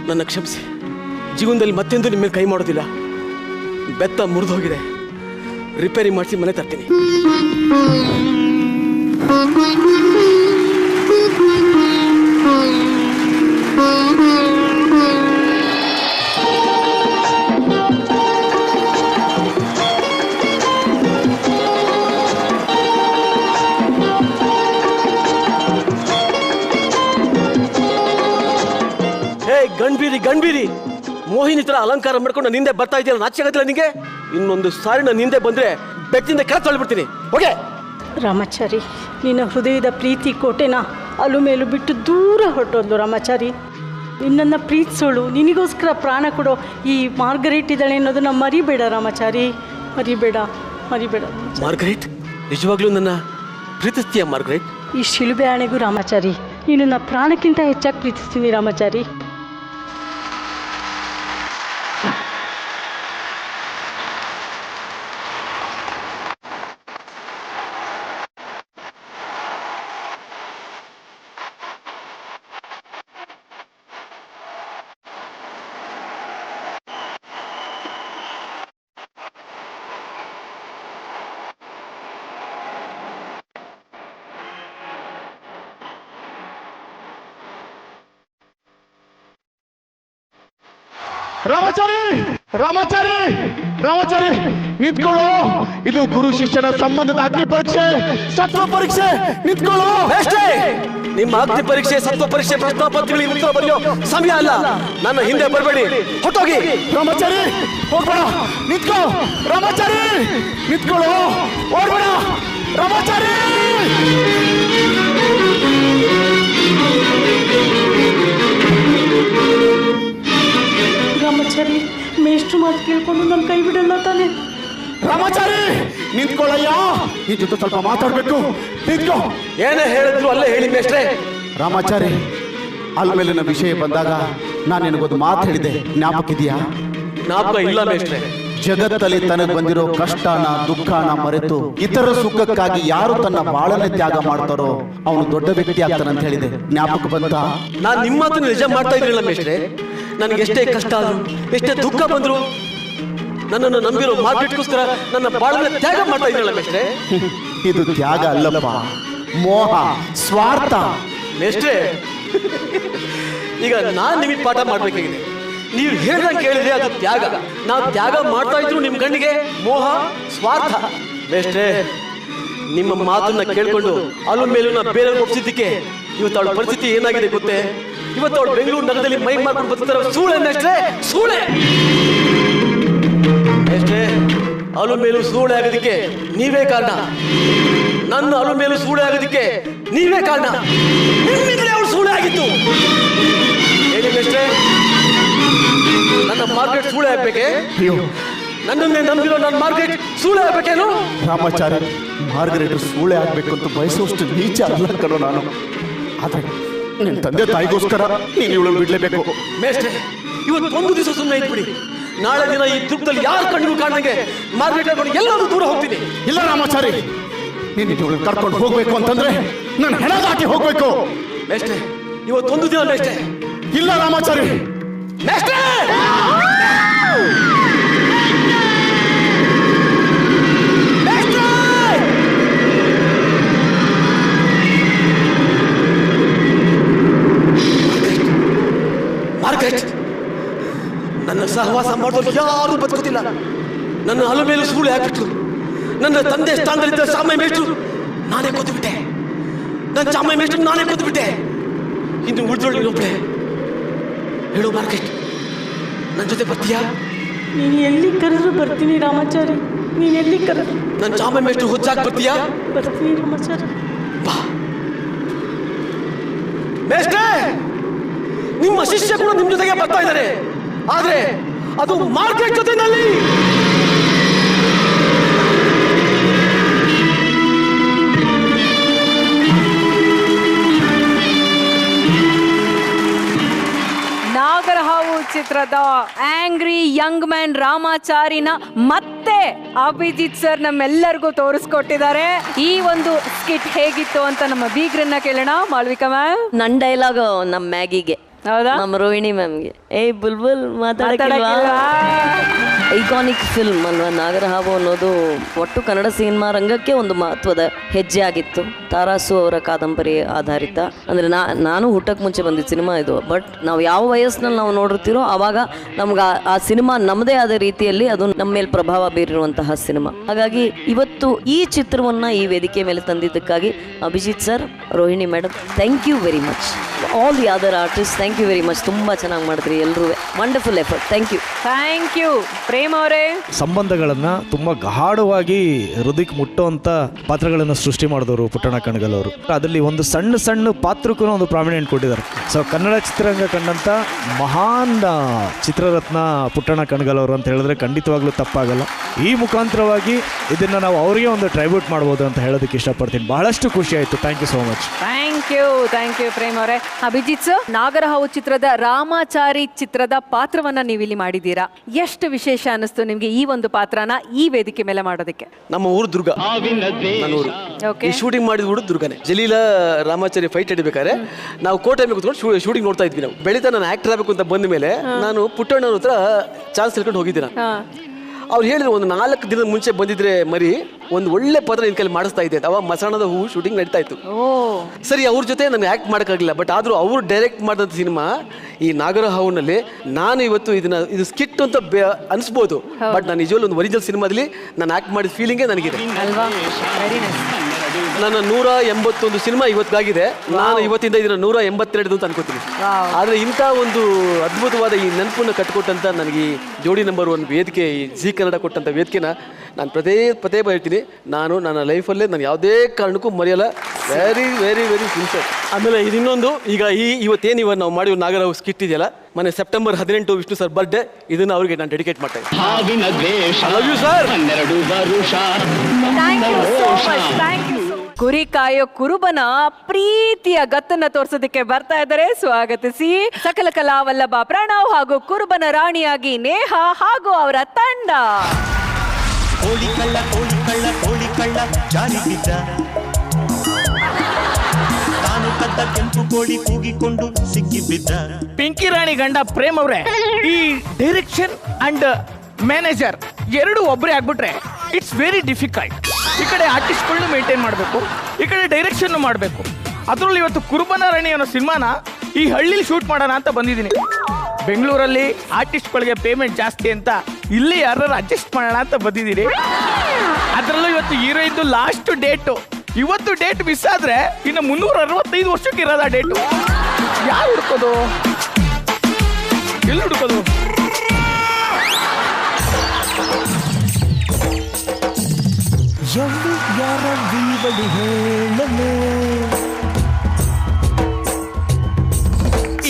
ನನ್ನ ಕ್ಷಮಿಸಿ. ಜೀವನದಲ್ಲಿ ಮತ್ತೆಂದು ನಿಮ್ಮ ಮೇಲೆ ಕೈ ಮಾಡೋದಿಲ್ಲ. ಬೆತ್ತ ಮುರಿದು ಹೋಗಿದೆ, ರಿಪೇರಿ ಮಾಡಿಸಿ ಮನೆ ತರ್ತೀನಿ. ಗಣ್ಬೀರಿ ಮೋಹಿನಿ ತರ ಅಲಂಕಾರ ಮಾಡ್ಕೊಂಡು ನಿಂದೆ ಬರ್ತಾ ಇದೆಯಲ್ಲ, ನಾಚೆ ಆಗತ್ತಿಲ್ಲ ನಿಂಗೆ? ಇನ್ನೊಂದು ಸಾರಿ ನಾನು ನಿಂದೆ ಬಂದ್ರೆ ಬೆಟ್ಟಿಂದ ಕೆಳ ತೊಳ್ಬಿಡ್ತೀನಿ. ಓಕೆ ರಾಮಾಚಾರಿ, ನಿನ್ನ ಹೃದಯದ ಪ್ರೀತಿ ಕೋಟೆನ ಅಲು ಮೇಲೂ ಬಿಟ್ಟು ದೂರ ಹೊರಟೋದ್ಲು. ರಾಮಾಚಾರಿ, ನಿನ್ನನ್ನು ಪ್ರೀತಿಸೋಳು, ನಿನಗೋಸ್ಕರ ಪ್ರಾಣ ಕೊಡೋ ಈ ಮಾರ್ಗರೇಟ್ ಇದ್ದಾಳೆ ಅನ್ನೋದನ್ನ ಮರಿಬೇಡ ರಾಮಾಚಾರಿ, ಮರಿಬೇಡ. ಮಾರ್ಗರೇಟ್, ನಿಜವಾಗ್ಲೂ ನನ್ನ ಪ್ರೀತಿಸ್ತೀಯ ಮಾರ್ಗರೇಟ್? ಈ ಶಿಲುಬೆ ಆಣೆಗೂ ರಾಮಾಚಾರಿ, ನಿನ್ನ ಪ್ರಾಣಕ್ಕಿಂತ ಹೆಚ್ಚಾಗಿ ಪ್ರೀತಿಸ್ತೀನಿ ರಾಮಾಚಾರಿ. ರಾಮಾಚಾರಿ ನಿಂತ್ಕೊಳ್ಳೋ. ಇದು ಗುರು ಶಿಷ್ಯನ ಸಂಬಂಧದ ಅಗ್ನಿ ಪರೀಕ್ಷೆ, ಸತ್ವ ಪರೀಕ್ಷೆ. ನಿಂತ್ಕೊಳ್ಳೋ. ನಿಮ್ಮ ಅಗ್ನಿ ಪರೀಕ್ಷೆ, ಸತ್ವ ಪರೀಕ್ಷೆ ಪ್ರಶ್ನಾ ಪತ್ರಿಕೆಗಳಿಗೆ ಉತ್ತರ ಬರೆಯೋ ಸಮಯ ಅಲ್ಲ. ನನ್ನ ಹಿಂದೆ ಬರಬೇಡಿ, ಹೊಟ್ಟೋಗಿ. ರಾಮಾಚಾರಿ ಹೋಗ್ಬೇಡ, ನಿಂತ್ಕೋ. ರಾಮಾಚಾರಿ ನಿಂತ್ಕೊಳ್ಳೋ, ಓಡ್ಬೇಡ. ರಾಮಾಚಾರಿ ರಾಮಾಚಾರಿ, ಮೇಷ್ಟ್ರು ಮಾತು ಕೇಳ್ಕೊಂಡು ನನ್ನ ಕೈ ಬಿಡಲ್ಲ ತಾನೆ? ರಾಮಾಚಾರಿ ನಿಂತ್ಕೊಳ್ಳಯ್ಯ, ನಿನ್ ಜೊತೆ ಸ್ವಲ್ಪ ಮಾತಾಡ್ಬೇಕು. ನಿಂತ್ಕೋ. ಏನೇ ಹೇಳಿದ್ರು ಅಲ್ಲೇ ಹೇಳಿ ಮೇಷ್ಟ್ರೆ. ರಾಮಾಚಾರಿ, ಅಲ್ಮೇಲಿನ ವಿಷಯ ಬಂದಾಗ ನಾನು ನಿನಗೊಂದು ಮಾತು ಹೇಳಿದೆ, ಜ್ಞಾಪಕ ಇದೆಯಾ? ಜ್ಞಾಪಕ ಇಲ್ಲ ಮೇಷ್ಟ್ರೆ. ಜಗತ್ತಲ್ಲಿ ತನಗೆ ಬಂದಿರೋ ಕಷ್ಟನ ದುಃಖನ ಮರೆತು ಇತರ ಸುಖಕ್ಕಾಗಿ ಯಾರು ತನ್ನ ಬಾಳನೆ ತ್ಯಾಗ ಮಾಡ್ತಾರೋ ಅವನು ದೊಡ್ಡ ವ್ಯಕ್ತಿ ಆಗ್ತಾನೆ ಅಂತ ಹೇಳಿದೆ. ಜ್ಞಾಪಕ ಬಂತ? ನಾನು ನಿಮ್ಮ ಮಾತನ್ನು ನಿಜ ಮಾಡ್ತಾ ಇದ್ರಿಲ್ಲ ಮೇಷ್ಟ್ರೆ. ನನಗೆ ಎಷ್ಟೇ ಕಷ್ಟ ಆದ್ರು, ಎಷ್ಟೇ ದುಃಖ ಬಂದ್ರು, ನನ್ನನ್ನು ನಂಬಿರೋ ಮಾರ್ಕೆಟ್ಗೋಸ್ಕರ ನನ್ನ ಬಾಳನ್ನ ತ್ಯಾಗ ಮಾಡ್ತಾ ಇದ್ರಲ್ಲ ಮೇಷ್ಟ್ರೆ. ಇದು ತ್ಯಾಗ ಅಲ್ಲಪ್ಪ, ಮೋಹ, ಸ್ವಾರ್ಥ. ಮೇಷ್ಟ್ರೆ, ಈಗ ನಾನು ನಿಮಗೆ ಪಾಠ ಮಾಡ್ಬೇಕಾಗಿದೆ. ನೀವು ಹೇಳ್ದಂಗೆ ಕೇಳಿದ್ರೆ ಅದು ತ್ಯಾಗ. ನಾವು ತ್ಯಾಗ ಮಾಡ್ತಾ ಇದ್ರು ನಿಮ್ಮ ಕಣ್ಣಿಗೆ ಮೋಹ, ಸ್ವಾರ್ಥ. ಮೇಷ್ಟ್ರೆ, ನಿಮ್ಮ ಮಾತನ್ನ ಕೇಳ್ಕೊಂಡು ಅಲ್ಲೂ ಮೇಲೂ ನಾ ಬೇರೆ ಒಪ್ಸಿದ್ದಕ್ಕೆ ಇವತ್ತು ಅವಳ ಪರಿಸ್ಥಿತಿ ಏನಾಗಿದೆ ಗೊತ್ತೇ? ಇವತ್ತು ಅವಳು ಬೆಂಗಳೂರು ನಗರದಲ್ಲಿ ಮೈ ಮಾಡ್ಕೊಂಡು ಬರ್ತಾರೆ. ಸೂಳೆ ಮೇಷ್ಟ್ರೆ, ಸೂಳೆ. ಮೇಷ್ಟ್ರೆ, ಅಲ್ಲೂ ಮೇಲೂ ಸೂಳೆ ಆಗೋದಕ್ಕೆ ನೀವೇ ಕಾರಣ. ನನ್ನ ಅಲ್ಲೂ ಮೇಲೂ ಸೂಳೆ ಆಗೋದಕ್ಕೆ ನೀವೇ ಕಾರಣ. ನಿಮ್ಮಿದ್ರೆ ಅವಳು ಸೂಳೆ ಆಗಿತ್ತು. ಹೇಳಿ ಮೇಷ್ಟ್ರೆ, ನನ್ನ ಮಾರ್ಕೆಟ್ ಸೂಳೆ ಆಗ್ಬೇಕೆ? ನನ್ನನ್ನೇ ನಂಬಿರೋ ನನ್ನ ಮಾರ್ಕೆಟ್ ಸೂಳೆ ಆಗ್ಬೇಕೇನು? ರಾಮಾಚಾರಿ, ಮಾರ್ಗರೇಟ್ ಸೂಳೆ ಆಗ್ಬೇಕು ಅಂತ ಬಯಸುವಷ್ಟು ನೀಚ ಅಲ್ಲ ಕಣೋ ನಾನು. ಆದ್ರೆ ನಿನ್ನ ತಂದೆ ತಾಯಿಗೋಸ್ಕರ ನೀನು ಇವಳನ್ನು ಬಿಡ್ಲೇಬೇಕು. ಮೇಷ್ಟ್ರೆ, ಇವತ್ತು ಒಂದು ದಿವಸ ಸುಮ್ಮನೆ ಇದ್ಬಿಡಿ. ನಾಳೆ ದಿನ ಈ ದುಃಖದಲ್ಲಿ ಯಾರು ಕಣ್ಣಿಗೂ ಕಾಣಂಗೆ ಮಾರ್ಕೆಟ್ ಹಾಕೊಂಡು ಎಲ್ಲರೂ ದೂರ ಹೋಗ್ತೀನಿ. ಇಲ್ಲ ರಾಮಾಚಾರಿ, ನೀನು ಇವಳನ್ನು ಕರ್ಕೊಂಡು ಹೋಗ್ಬೇಕು ಅಂತಂದ್ರೆ ನನ್ನ ಹೆಣ ದಾಟಿ ಹೋಗ್ಬೇಕು. ಮೇಷ್ಟ್ರೆ, ಇವತ್ತೊಂದು ದಿನ ಮೇಷ್ಟ್ರೆ. ಇಲ್ಲ ರಾಮಾಚಾರಿ. ಮೇಷ್ಟ್ರೆ, ಮಾರ್ಕೆಟ್, ನನ್ನ ಸಹವಾಸ ಮಾಡೋದು ಯಾರು ಬದುಕುತ್ತಿಲ್ಲ. ನನ್ನ ಹಲ ಮೇಲೂ ಸೂಳೆ ಹಾಕಿಟ್ರು. ನನ್ನ ತಂದೆ ಸ್ಥಾನದಲ್ಲಿದ್ದ ಚಾಮಯ್ಯ ಮೇಷ್ಟ್ರು ನಾನೇ ಕೊಂದುಬಿಟ್ಟೆ. ನನ್ನ ಚಾಮಯ್ಯ ಮೇಷ್ಟ್ರು ನಾನೇ ಕೊಂದುಬಿಟ್ಟೆ. ಇನ್ನು ಉಳಿದೊಳ್ಳಿ ಒಬ್ಬಳೆ. ಹೇಳು ಮಾರ್ಕೆಟ್, ನನ್ನ ಜೊತೆ ಬರ್ತೀಯಾ? ನೀನು ಎಲ್ಲಿ ಕರೆದ್ರು ಬರ್ತೀನಿ ರಾಮಾಚಾರಿ. ನೀನು ಎಲ್ಲಿ ಕರೆದ್ರು ನನ್ನ ಚಾಮಯ್ಯ ಮೇಷ್ಟ್ರು ಹುಚ್ಚಾಕ್ ಬರ್ತೀಯಾ? ಬರ್ತೀನಿ ರಾಮಾಚಾರಿ. ಬಾ ಮೇಷ್ಟ್ರೆ, ನಿಮ್ಮ ಶಿಷ್ಯ ಕೂಡ ನಿಮ್ ಜೊತೆಗೆ ಬರ್ತಾ ಇದ್ದಾರೆ. ಆದ್ರೆ ಅದು ಮಾರ್ಕೆಟ್ ಜೊತೆನಲ್ಲಿ. ನಾಗರಹಾವು ಚಿತ್ರದ ಆಂಗ್ರಿ ಯಂಗ್ ಮ್ಯಾನ್ ರಾಮಾಚಾರಿನ ಮತ್ತೆ ಅಭಿಜಿತ್ ಸರ್ ನಮ್ಮೆಲ್ಲರಿಗೂ ತೋರಿಸ್ಕೊಟ್ಟಿದ್ದಾರೆ. ಈ ಒಂದು ಸ್ಕಿಟ್ ಹೇಗಿತ್ತು ಅಂತ ನಮ್ಮ ಬೀಗ್ರನ್ನ ಕೇಳೋಣ. ಮಾಳ್ವಿಕಾ ಮ್ಯಾಮ್, ನನ್ನ ಡೈಲಾಗ್ ನಮ್ಮ ಮ್ಯಾಗಿಗೆ, ಹೌದಾ? ನಮ್ಮ ರೋಹಿಣಿ ಮ್ಯಾಮ್ಗೆ. ಬುಲ್ಬುಲ್ ಮಾತಾಡಕ್ಕಿಲ್ವಾ? ಐಕಾನಿಕ್ ಫಿಲ್ಮ್ ಅಲ್ವಾ ನಾಗರಹಾವು ಅನ್ನೋದು. ಒಟ್ಟು ಕನ್ನಡ ಸಿನಿಮಾ ರಂಗಕ್ಕೆ ಒಂದು ಮಹತ್ವದ ಹೆಜ್ಜೆ ಆಗಿತ್ತು. ತಾರಾಸು ಅವರ ಕಾದಂಬರಿ ಆಧಾರಿತ. ಅಂದರೆ ನಾನು ಹುಟ್ಟಕ್ಕೆ ಮುಂಚೆ ಬಂದಿದ್ದ ಸಿನಿಮಾ ಇದು. ಬಟ್ ನಾವು ಯಾವ ವಯಸ್ಸಿನಲ್ಲಿ ನಾವು ನೋಡಿರ್ತೀರೋ ಆವಾಗ ನಮ್ಗೆ ಆ ಸಿನಿಮಾ ನಮ್ಮದೇ ಆದ ರೀತಿಯಲ್ಲಿ ಅದು ನಮ್ಮ ಮೇಲೆ ಪ್ರಭಾವ ಬೀರಿರುವಂತಹ ಸಿನಿಮಾ. ಹಾಗಾಗಿ ಇವತ್ತು ಈ ಚಿತ್ರವನ್ನು ಈ ವೇದಿಕೆ ಮೇಲೆ ತಂದಿದ್ದಕ್ಕಾಗಿ Abhijit sir, Rohini madam, thank you very much. All the other artist, thank you very much. ತುಂಬ ಚೆನ್ನಾಗಿ ಮಾಡಿದ್ರಿ ಎಲ್ಲರೂ. Wonderful effort. Thank you. Thank you. Prem ಅವರೇ, ಸಂಬಂಧಗಳನ್ನ ತುಂಬಾ ಗಾಢವಾಗಿ ಹೃದಯಕ್ಕೆ ಮುಟ್ಟುವಂತ ಪಾತ್ರಗಳನ್ನು ಸೃಷ್ಟಿ ಮಾಡಿದವರು ಪುಟ್ಟಣ್ಣ ಕಣಗಾಲ್ ಅವರು. ಅದರಲ್ಲಿ ಒಂದು ಸಣ್ಣ ಸಣ್ಣ ಪಾತ್ರಕ್ಕೂ ಒಂದು ಪ್ರಾಮಿನೆಂಟ್ ಕೊಟ್ಟಿದ್ದಾರೆ. ಸೊ ಕನ್ನಡ ಚಿತ್ರರಂಗ ಕಂಡಂತ ಮಹಾನ್ ಚಿತ್ರರತ್ನ ಪುಟ್ಟಣ್ಣ ಕಣಗಾಲ್ ಅವರು ಅಂತ ಹೇಳಿದ್ರೆ ಖಂಡಿತವಾಗ್ಲೂ ತಪ್ಪಾಗಲ್ಲ. ಈ ಮುಖಾಂತರವಾಗಿ ಇದನ್ನ ನಾವು ಅವರಿಗೆ ಒಂದು ಟ್ರೈಬ್ಯೂಟ್ ಮಾಡ್ಬೋದು ಅಂತ ಹೇಳೋದಕ್ಕೆ ಇಷ್ಟಪಡ್ತೀನಿ. ಬಹಳಷ್ಟು ಖುಷಿ ಆಯ್ತು. Thank you so much. Thank you Prem ಅವರೇ. ಅಭಿಜಿತ್ ಸರ್, ನಾಗರಹಾವು ಚಿತ್ರದ ರಾಮಾಚಾರಿ ಚಿತ್ರದ ಪಾತ್ರವನ್ನ ನೀವಿಲ್ಲಿ ಮಾಡಿದ್ದೀರಾ. ಎಷ್ಟು ವಿಶೇಷ ಅನಿಸ್ತು ನಿಮ್ಗೆ ಈ ಒಂದು ಪಾತ್ರನ ಈ ವೇದಿಕೆ ಮೇಲೆ ಮಾಡೋದಕ್ಕೆ? ನಮ್ಮ ಊರು ದುರ್ಗ, ನನ್ನ ಊರು. ಈ ಶೂಟಿಂಗ್ ಮಾಡಿದ ಊರು ದುರ್ಗನೆ. ಜಲೀಲಾ ರಾಮಾಚಾರಿ ಫೈಟ್ ಹಿಡಿಬೇಕಾದ್ರೆ ನಾವು ಕೋಟೆ ಮೇಲೆ ಕೂತ್ಕೊಂಡು ಶೂಟಿಂಗ್ ನೋಡ್ತಾ ಇದ್ವಿ. ನಾವು ಬೆಳೀತಾ ನಾನು ಆಕ್ಟರ್ ಆಗಬೇಕು ಅಂತ ಬಂದ ಮೇಲೆ ನಾನು ಪುಟ್ಟಣ್ಣವ್ರ ಹತ್ರ ಚಾನ್ಸ್ ತಿಳ್ಕೊಂಡು ಹೋಗಿದ್ದೀನ. ಅವ್ರು ಹೇಳಿದ್ರು, ಒಂದು 4 ದಿನದ ಮುಂಚೆ ಬಂದಿದ್ರೆ ಮರಿ ಒಂದು ಒಳ್ಳೆ ಪಾತ್ರ ನಿನ್ ಕೈಲಿ ಮಾಡಿಸ್ತಾ ಇದ್ದೆ. ಅವಾಗ ಮಸಣದ ಹೂ ಶೂಟಿಂಗ್ ನಡೀತಾ ಇತ್ತು. ಸರಿ, ಅವ್ರ ಜೊತೆ ನನಗೆ ಆಕ್ಟ್ ಮಾಡೋಕ್ಕಾಗಲಿಲ್ಲ. ಬಟ್ ಆದರೂ ಅವ್ರು ಡೈರೆಕ್ಟ್ ಮಾಡಿದ ಸಿನಿಮಾ ಈ ನಾಗರಹಾವುನಲ್ಲಿ ನಾನು ಇವತ್ತು ಇದು ಸ್ಕಿಟ್ ಅಂತ ಅನಿಸ್ಬೋದು. ಬಟ್ ನಾನು ನಿಜವಲ್ಲೂ ಒಂದು ಒರಿಜಿನಲ್ ಸಿನಿಮಾದಲ್ಲಿ ನಾನು ಆಕ್ಟ್ ಮಾಡಿದ ಫೀಲಿಂಗೇ ನನಗಿದೆ. ನನ್ನ 181 ಸಿನಿಮಾ ಇವತ್ತಿಗಾಗಿದೆ. ನಾನು ಇವತ್ತಿಂದ ಇದನ್ನ 182 ಅಂತ ಅನ್ಕೋತೀನಿ. ಆದರೆ ಇಂಥ ಒಂದು ಅದ್ಭುತವಾದ ಈ ನೆನಪನ್ನು ಕಟ್ಟಿಕೊಟ್ಟಂತ ನನಗೆ ಈ ಜೋಡಿ ನಂಬರ್ 1 ವೇದಿಕೆ, ಈ ಜಿ ಕನ್ನಡ ಕೊಟ್ಟಂಥ ವೇದಿಕೆನ ನಾನು ಪದೇ ಹೇಳ್ತೀನಿ. ನಾನು ನನ್ನ ಲೈಫಲ್ಲೇ ನಾನು ಯಾವುದೇ ಕಾರಣಕ್ಕೂ ಮರೆಯಲ್ಲ. Very very very sincere. ಆಮೇಲೆ ಇನ್ನೊಂದು, ಈಗ ಇವತ್ತೇನು ನಾವು ಮಾಡಿ ನಾಗರಹಾವು ಸ್ಕಿಟ್ ಇದೆಯಲ್ಲ, ಮೊನ್ನೆ ಸೆಪ್ಟೆಂಬರ್ 18 ವಿಷ್ಣು ಸರ್ ಬರ್ಡೇ, ಇದನ್ನು ಅವ್ರಿಗೆ ನಾನು ಡೆಡಿಕೇಟ್ ಮಾಡ್ತಾ ಇದ್ದೀನಿ. Love you sir. Thank you so much. Thank you. ಕುರಿ ಕಾಯೋ ಕುರುಬನ ಪ್ರೀತಿಯ ಗತ್ತನ್ನ ತೋರ್ಸೋದಕ್ಕೆ ಬರ್ತಾ ಇದ್ದಾರೆ. ಸ್ವಾಗತಿಸಿ ಸಕಲ ಕಲಾವಲ್ಲಭ ಪ್ರಣವ್ ಹಾಗೂ ಕುರುಬನ ರಾಣಿಯಾಗಿ ನೇಹ ಹಾಗೂ ಅವರ ತಂಡ. ಕೋಳಿ ಕಳ್ಳ ಕೋಳಿ ಕಳ್ಳ ಕೋಳಿ ಕಳ್ಳ ಜಾರಿ ಬಿದ್ದ, ತಾನು ಕದ್ದ ಕೆಂಪು ಕೋಳಿ ಕೂಗಿಕೊಂಡು ಸಿಕ್ಕಿ ಬಿದ್ದ. ಪಿಂಕಿ ರಾಣಿ ಗಂಡ ಪ್ರೇಮ್ ಅವ್ರೆ, ಈ ಡೈರೆಕ್ಷನ್ ಅಂಡ್ ಮ್ಯಾನೇಜರ್ ಎರಡು ಒಬ್ಬರೇ ಆಗ್ಬಿಟ್ರೆ ಇಟ್ಸ್ ವೆರಿ ಡಿಫಿಕಲ್ಟ್. ಈ ಕಡೆ ಆರ್ಟಿಸ್ಟ್ಗಳನ್ನ ಮೇಂಟೈನ್ ಮಾಡಬೇಕು, ಈ ಕಡೆ ಡೈರೆಕ್ಷನ್ ಮಾಡಬೇಕು. ಅದರಲ್ಲಿ ಇವತ್ತು ಕುರುಬನ ರಾಣಿ ಅನ್ನೋ ಸಿನಿಮಾನ ಈ ಹಳ್ಳಿಲಿ ಶೂಟ್ ಮಾಡೋಣ ಅಂತ ಬಂದಿದ್ದೀನಿ. ಬೆಂಗಳೂರಲ್ಲಿ ಆರ್ಟಿಸ್ಟ್ಗಳಿಗೆ ಪೇಮೆಂಟ್ ಜಾಸ್ತಿ ಅಂತ ಇಲ್ಲಿ ಯಾರು ಅಡ್ಜಸ್ಟ್ ಮಾಡೋಣ ಅಂತ ಬಂದಿದ್ದೀನಿ. ಅದರಲ್ಲೂ ಇವತ್ತು ಹೀರೋಯಿನ್ದು ಲಾಸ್ಟ್ ಡೇಟು. ಇವತ್ತು ಡೇಟ್ ಮಿಸ್ ಆದ್ರೆ ಇನ್ನು 365 ವರ್ಷಕ್ಕೆ ಇರೋದ ಡೇಟು. ಯಾರು ಹುಡ್ಕೋದು, ಎಲ್ಲಿ ಹುಡ್ಕೋದು?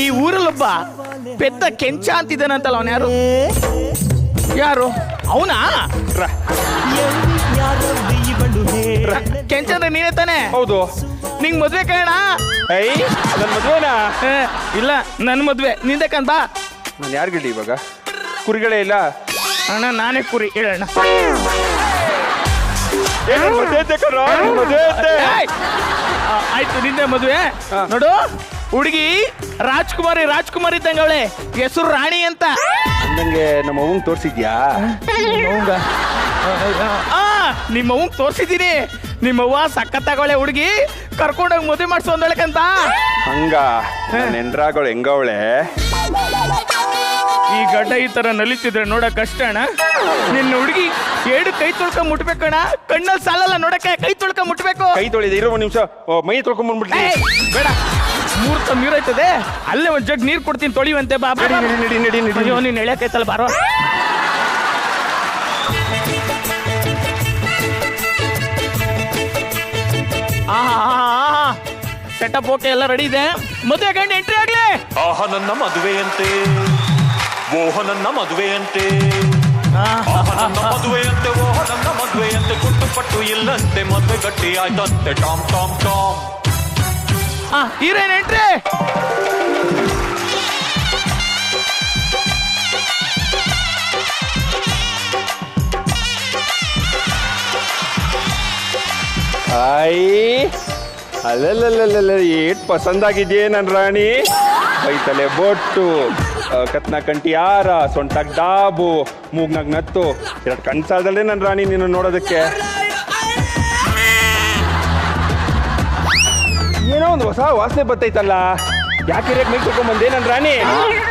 ಈ ಊರಲ್ಲೊಬ್ಬ ಪೆದ್ದ ಕೆಂಚ ಅಂತಿದ್ದಾನಂತಲ್ಲ, ಅವನು ಯಾರು? ಯಾರು ಅವನಾ? ಕೆಂಚ ಅಂದ್ರೆ ನೀನೇ ತಾನೆ? ಹೌದು. ನಿಂಗ್ ಮದ್ವೆ ಕಾರಣ? ನನ್ನ ಮದ್ವೆನಾ? ಇಲ್ಲ, ನನ್ನ ಮದ್ವೆ ನಿಂದಕ್ಕಂತ. ನಾನು ಯಾರು ಗಿಡಿ ಇವಾಗ? ಕುರಿಗಳೇ ಇಲ್ಲ ಅಣ್ಣ, ನಾನೇ ಕುರಿ. ಹೇಳಣ್ಣ. ಆಯ್ತು, ನಿಂದೆ ಮದ್ವೆ. ನೋಡು, ಹುಡುಗಿ ರಾಜ್ಕುಮಾರಿ ಇದ್ದಂಗ ಅವಳೆ. ಹೆಸರು ರಾಣಿ ಅಂತ. ನಂಗೆ ನಮ್ಮ ಅವ್ವಂಗ್ ತೋರ್ಸಿದ್ಯಾ? ನಿಮ್ಮ ಅವ್ವಂಗ್ ತೋರ್ಸಿದ್ದೀನಿ. ನಿಮ್ಮವ್ವ ಸಖತ್ತಾಗವಳೆ ಹುಡುಗಿ, ಕರ್ಕೊಂಡೋಗಿ ಮದುವೆ ಮಾಡ್ಸೋ ಅಂದಳಕಂತ. ಹಂಗ ನೆಂಡ್ರಾಗಳು ಹೆಂಗವಳೆ? ಈ ಗಡ್ಡ ಈ ತರ ನಲಿತಿದ್ರೆ ನೋಡಕ್ ಕಷ್ಟ ಅಣ್ಣ. ನಿನ್ನ ಹುಡುಗಿ ಎರಡು ಕೈ ತೊಳ್ಕೊಂಡ್ ಮುಟ್ಬೇಕಣ್ಣ. ಕಣ್ಣಲ್ಲಿ ಸಾಲಲ್ಲ ನೋಡಕ್ಕೆ, ಕೈ ತೊಳ್ಕೊಂಡ್ ಮುಟ್ಬೇಕು. ಕೈ ತೊಳಿದೆ ಇರೋ ಒಂದ್ ನಿಮಿಷ, ಮೈ ತೊಳ್ಕೊಂಡ್ ಬಂದ್ಬಿಡ್ತೀನಿ. ಬೇಡ, ಮೂರ್ತ ನೀರೈತದೆ, ಅಲ್ಲೇ ಒಂದ್ ಜಗ್ ನೀರ್ ಕೊಡ್ತೀನಿ, ತೊಳಿವಂತೆ. ಬಾ ಅಯ್ಯೋ, ನೀನ್ ಎಳೆಯಕೈತಲ್ಲ, ಬಾರೋ. ಸೆಟಪ್ ಓಕೆ, ಎಲ್ಲ ರೆಡಿ ಇದೆ. ಮದುವೆ ಗಂಡ ಎಂಟ್ರಿ ಆಗ್ಲಿ. ಆಹ ನನ್ನ ಮದುವೆಯಂತೆ, ಓಹ ನನ್ನ ಮದುವೆಯಂತೆ, ನನ್ನ ಮದುವೆಯಂತೆ, ಓಹ ನನ್ನ ಮದುವೆಯಂತೆ, ಕುಟ್ಟುಪಟ್ಟು ಇಲ್ಲಂತೆ, ಮದುವೆ ಗಟ್ಟಿ ಆಯ್ತಂತೆ. ಟಾಮ್ ಟಾಮ್ ಟಾಮ್. Heroine entry. ಅಲ್ಲಲ್ಲಲ್ಲ, ಏಟ್ ಪಸಂದಾಗಿದೆಯೇ ನನ್ನ ರಾಣಿ. ಬೈತಲೆ ಬೊಟ್ಟು, ಕತ್ನ ಕಂಟಿ ಹಾರ, ಸೊಂಟಾಗ ಡಾಬು, ಮೂಗ್ನಾಗ ನತ್ತು, ಎರಡು ಕಣ್ಸಾದಲ್ಲೇ ನನ್ನ ರಾಣಿ ನೀನು ನೋಡೋದಕ್ಕೆ. ಏನೋ ಒಂದು ಹೊಸ ವಾಸನೆ ಬರ್ತೈತಲ್ಲ, ಯಾಕೆ ಮೈ ತೊಳ್ಕೊಂಬಂದೆ ನನ್ನ ರಾಣಿ?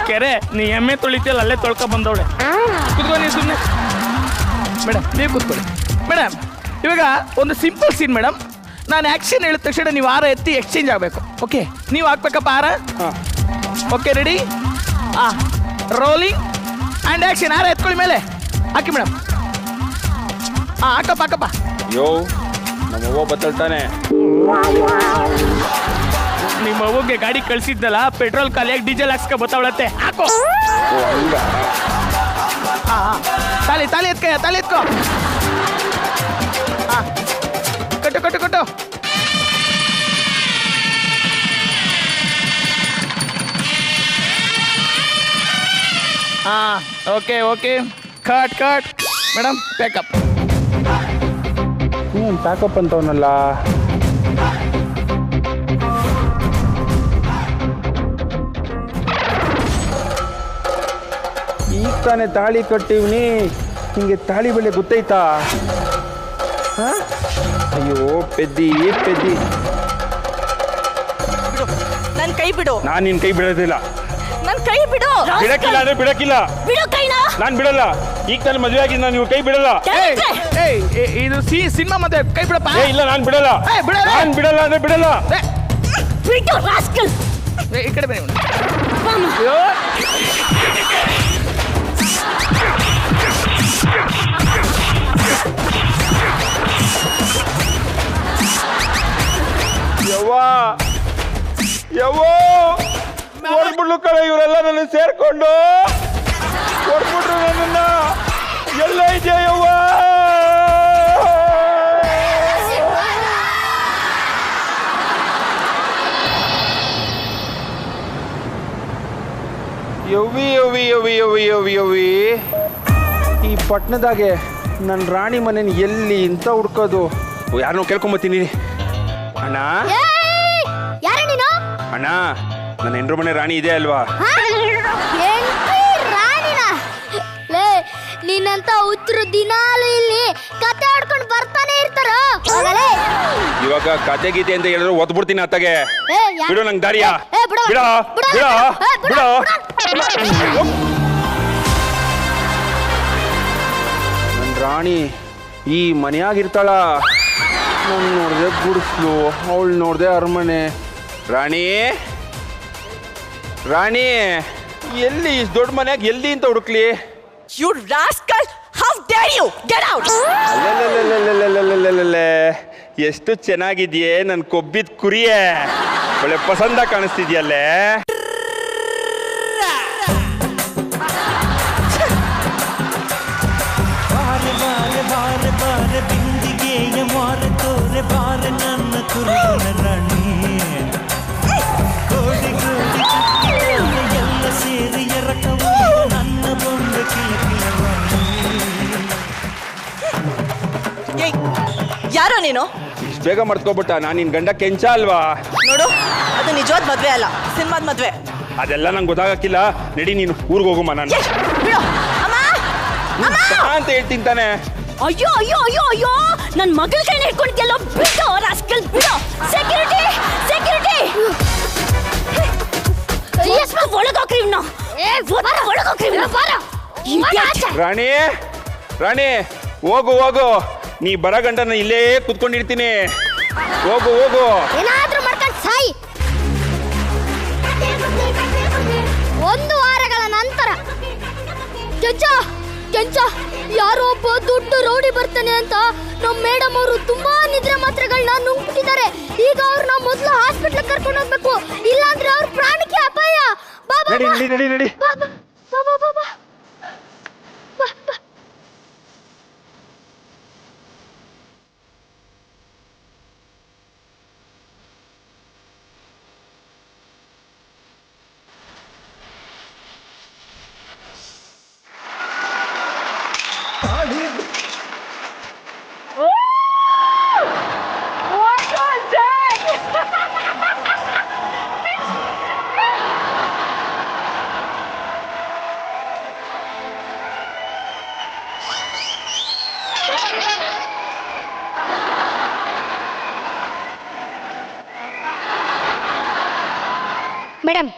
ಕೆರೆ ನೀ ಎಮ್ಮೆ ತೊಳಿತಿಯಲ್ಲ, ಅಲ್ಲೇ ತೊಳ್ಕೊ ಬಂದವಳೆ. ಕುತ್ಕೊ ನೀ ಸುಮ್ಮನೆ. ಮೇಡಮ್, ನೀವು ಕೂತ್ಕೊಳ್ಳಿ. ಮೇಡಮ್, ಇವಾಗ ಒಂದು ಸಿಂಪಲ್ ಸೀನ್ ಮೇಡಮ್. ನಾನು ಆ್ಯಕ್ಷನ್ ಹೇಳಿದ ತಕ್ಷಣ ನೀವು ಹಾರ ಎತ್ತಿ ಎಕ್ಸ್ಚೇಂಜ್ ಆಗಬೇಕು. ಓಕೆ, ನೀವು ಹಾಕ್ಬೇಕಪ್ಪ ಹಾರ. Okay, ready? Rolling and action. ಹಾರ ಎತ್ಕೊಳ್ಳಿ, ಮೇಲೆ ಹಾಕಿ ಮೇಡಮ್. ಹಾಕಪ್ಪ. ಅಯ್ಯೋ, ನಮ್ಮ ಅವ್ವ ಬತ್ತಳ್ತಾನೆ. ನಿಮ್ಮ ಅವ್ವಗೆ ಗಾಡಿ ಕಳ್ಸಿದ್ನಲ್ಲ, ಪೆಟ್ರೋಲ್ ಖಾಲಿಯಾಗಿ ಡೀಸೆಲ್ ಹಾಕ್ಸ್ಕೊ ಬತ್ತಾವಳತ್ತೆ. ಹಾಕೋ. ತಾಲಿ ಎತ್ಕೋ. ಕಟ್ಟು. Okay. Cut. Madam, pack up. Pack up ಅಂತವನಲ್ಲ. ಈಗ ತಾನೇ ತಾಳಿ ಕಟ್ಟಿವ್ನಿ, ನಿಂಗೆ ತಾಳಿ ಬೆಲೆ ಗೊತ್ತೈತಾ? ಅಯ್ಯೋ ಪೆದ್ದಿ. ನನ್ ಕೈ ಬಿಡು. ನಾನ್ ನಿನ್ ಕೈ ಬಿಡೋದಿಲ್ಲ. ನನ್ ಕೈ ಬಿಡು. ಬಿಡಕ್ಕಿಲ್ಲ ಅಂದ್ರೆ ಬಿಡಕ್ಕಿಲ್ಲ. ಬಿಡು ಕೈನ. ನಾನ್ ಬಿಡಲ್ಲ. ಈಗ ತಾನೇ ಮದುವೆ ಆಗಿ ನಾನು ಕೈ ಬಿಡಲ್ಲ. ಇದು ಸಿನಿಮಾ ಮತ್ತೆ ಕೈ ಬಿಡಪ್ಪ. ಇಲ್ಲ, ನಾನ್ ಬಿಡಲ್ಲ. ನಾನ್ ಬಿಡಲ್ಲ ಅಂದ್ರೆ ಬಿಡಲ್ಲ. ಬಿಡು ರಾಸ್ಕಲ್. ಈ ಕಡೆ ಬನ್ನಿ. ಯವ್ವೋ ಹೊಡ್ಬಿಡ್ಲು ಕಡೆ ಇವರೆಲ್ಲ ನನ್ನ ಸೇರ್ಕೊಂಡು ಹೊಡ್ಬಿಟ್ರು ನನ್ನನ್ನ. ಎಲ್ಲ ಇದೆಯಾ ಯವ್ವ? ಅವಿ ಈ ಪಟ್ಟಣದಾಗೆ ನನ್ನ ರಾಣಿ ಮನೇನ ಎಲ್ಲಿ ಇಂತ ಹುಡ್ಕೋದು? ಯಾರನ್ನೋ ಕೇಳ್ಕೊಂಬತ್ತೀನಿ. ಅಣ್ಣ ಯಾರ ನೀನು? ಅಣ್ಣ, ನನ್ನ ಹೆಂಡ್ರ ಮನೆ ರಾಣಿ ಇದೆ ಅಲ್ವಾ? ರಾಣಿನ? ಲೇ, ನಿನ್ನಂತ ಉತ್ತರ ದಿನಾಲು ಇಲ್ಲಿ ಕತೆ ಆಡ್ಕೊಂಡು ಬರ್ತಾನೆ ಇರ್ತಾರ. ಇವಾಗ ಕತೆ ಗೀತೆ ಅಂತ ಹೇಳಿದ್ರು ಒದ್ಬಿಡ್ತೀನಿ ಅತ್ತಗೆ. ಬಿಡು ನಂಗೆ ದಾರಿಯಾ? ಬಿಡ ಬಿಡ ಬಿಡ. ನನ್ನ ರಾಣಿ ಈ ಮನೆಯಾಗಿರ್ತಾಳ. ನಾನು ನೋಡಿದೆ ಗುಡಿಸ್ಲು, ಅವಳು ನೋಡಿದೆ ಅರಮನೆ. ರಾಣಿ ರಾಣಿ ಎಲ್ಲಿ ಇಷ್ಟು ದೊಡ್ಡ ಮನೆಯಾಗ ಎಲ್ಲಿ ಅಂತ ಹುಡುಕ್ಲಿ? You rascal! How dare you? Get out! ಅಲ್ಲೇ ಎಷ್ಟು ಚೆನ್ನಾಗಿದೆಯೇ ನನ್ನ ಕೊಬ್ಬಿದ ಕುರಿಯೇ. ಒಳ್ಳೆ ಪಸಂದ ಕಾಣಿಸ್ತಿದ್ಯಲ್ಲೇ. ಯಾರೋ ನೀನು? ಇಷ್ಟು ಬೇಗ ಮರ್ತ್ಕೊಬಿಟ್ಟ? ನಾನು ನಿನ್ ಗಂಡ ಕೆಂಚ ಅಲ್ವಾ? ನೋಡು, ಅದು ನಿಜವಾದ ಮದ್ವೆ ಅಲ್ಲ, ಸಿನಿಮಾದ ಮದ್ವೆ. ಅದೆಲ್ಲ ನಂಗೆ ಗೊತ್ತಾಗಕ್ಕಿಲ್ಲ. ನಡಿ ನೀನು ಊರಿಗೆ ಹೋಗುಮ್ಮ. ನಾನು ಅಂತ ಹೇಳ್ತೀನಿ ತಾನೆ. ಅಯ್ಯೋ ಅಯ್ಯೋ ಅಯ್ಯೋ ಅಯ್ಯೋ, ನನ್ನ ಮಗಳ ಕೈ ಹಿಡ್ಕೊಂಡಿದ್ಯಲ್ಲ, ಬಿಡು ರಾಸ್ಕಲ್, ಬಿಡು. ಸೆಕ್ಯೂರಿಟಿ ಸೆಕ್ಯೂರಿಟಿ, ಒಳಗೋಗ್ರಿ ಇವ್ನ, ಒಳಗೋಗ್ರಿ ಇವ್ನ. ರಾಣಿ ರಾಣಿ ಹೋಗು ಹೋಗು, ನೀ ಬರ ಗಂಟ ನಾನು ಇಲ್ಲೇ ಕುತ್ಕೊಂಡಿರ್ತೀನಿ. ಹೋಗು ಹೋಗು. ಏನಾದ್ರೂ ಮಾಡ್ಕೊಂಡು ಸಾಯಿ. ಒಂದು ವಾರಗಳ ನಂತರ ಕೆಂಚ ಯಾರೋ ಒಬ್ಬ ದೊಡ್ಡ ರೌಡಿ ಬರ್ತಾನೆ ಅಂತ ನಮ್ಮ ಮೇಡಮ್ ಅವರು ತುಂಬಾ ನಿದ್ರೆ ಮಾತ್ರೆಗಳನ್ನ ನುಂಗ್ಬಿಟ್ಟಿದ್ದಾರೆ. ಈಗ ಅವ್ರನ್ನ ಮೊದಲು ಹಾಸ್ಪಿಟ್ಲ್ ಕರ್ಕೊಂಡು ಹೋಗ್ಬೇಕು, ಇಲ್ಲಾಂದ್ರೆ ಅವ್ರ ಪ್ರಾಣಕ್ಕೆ ಅಪಾಯ. ನಡಿ ನಡಿ ನಡಿ ನಡಿ. Madam,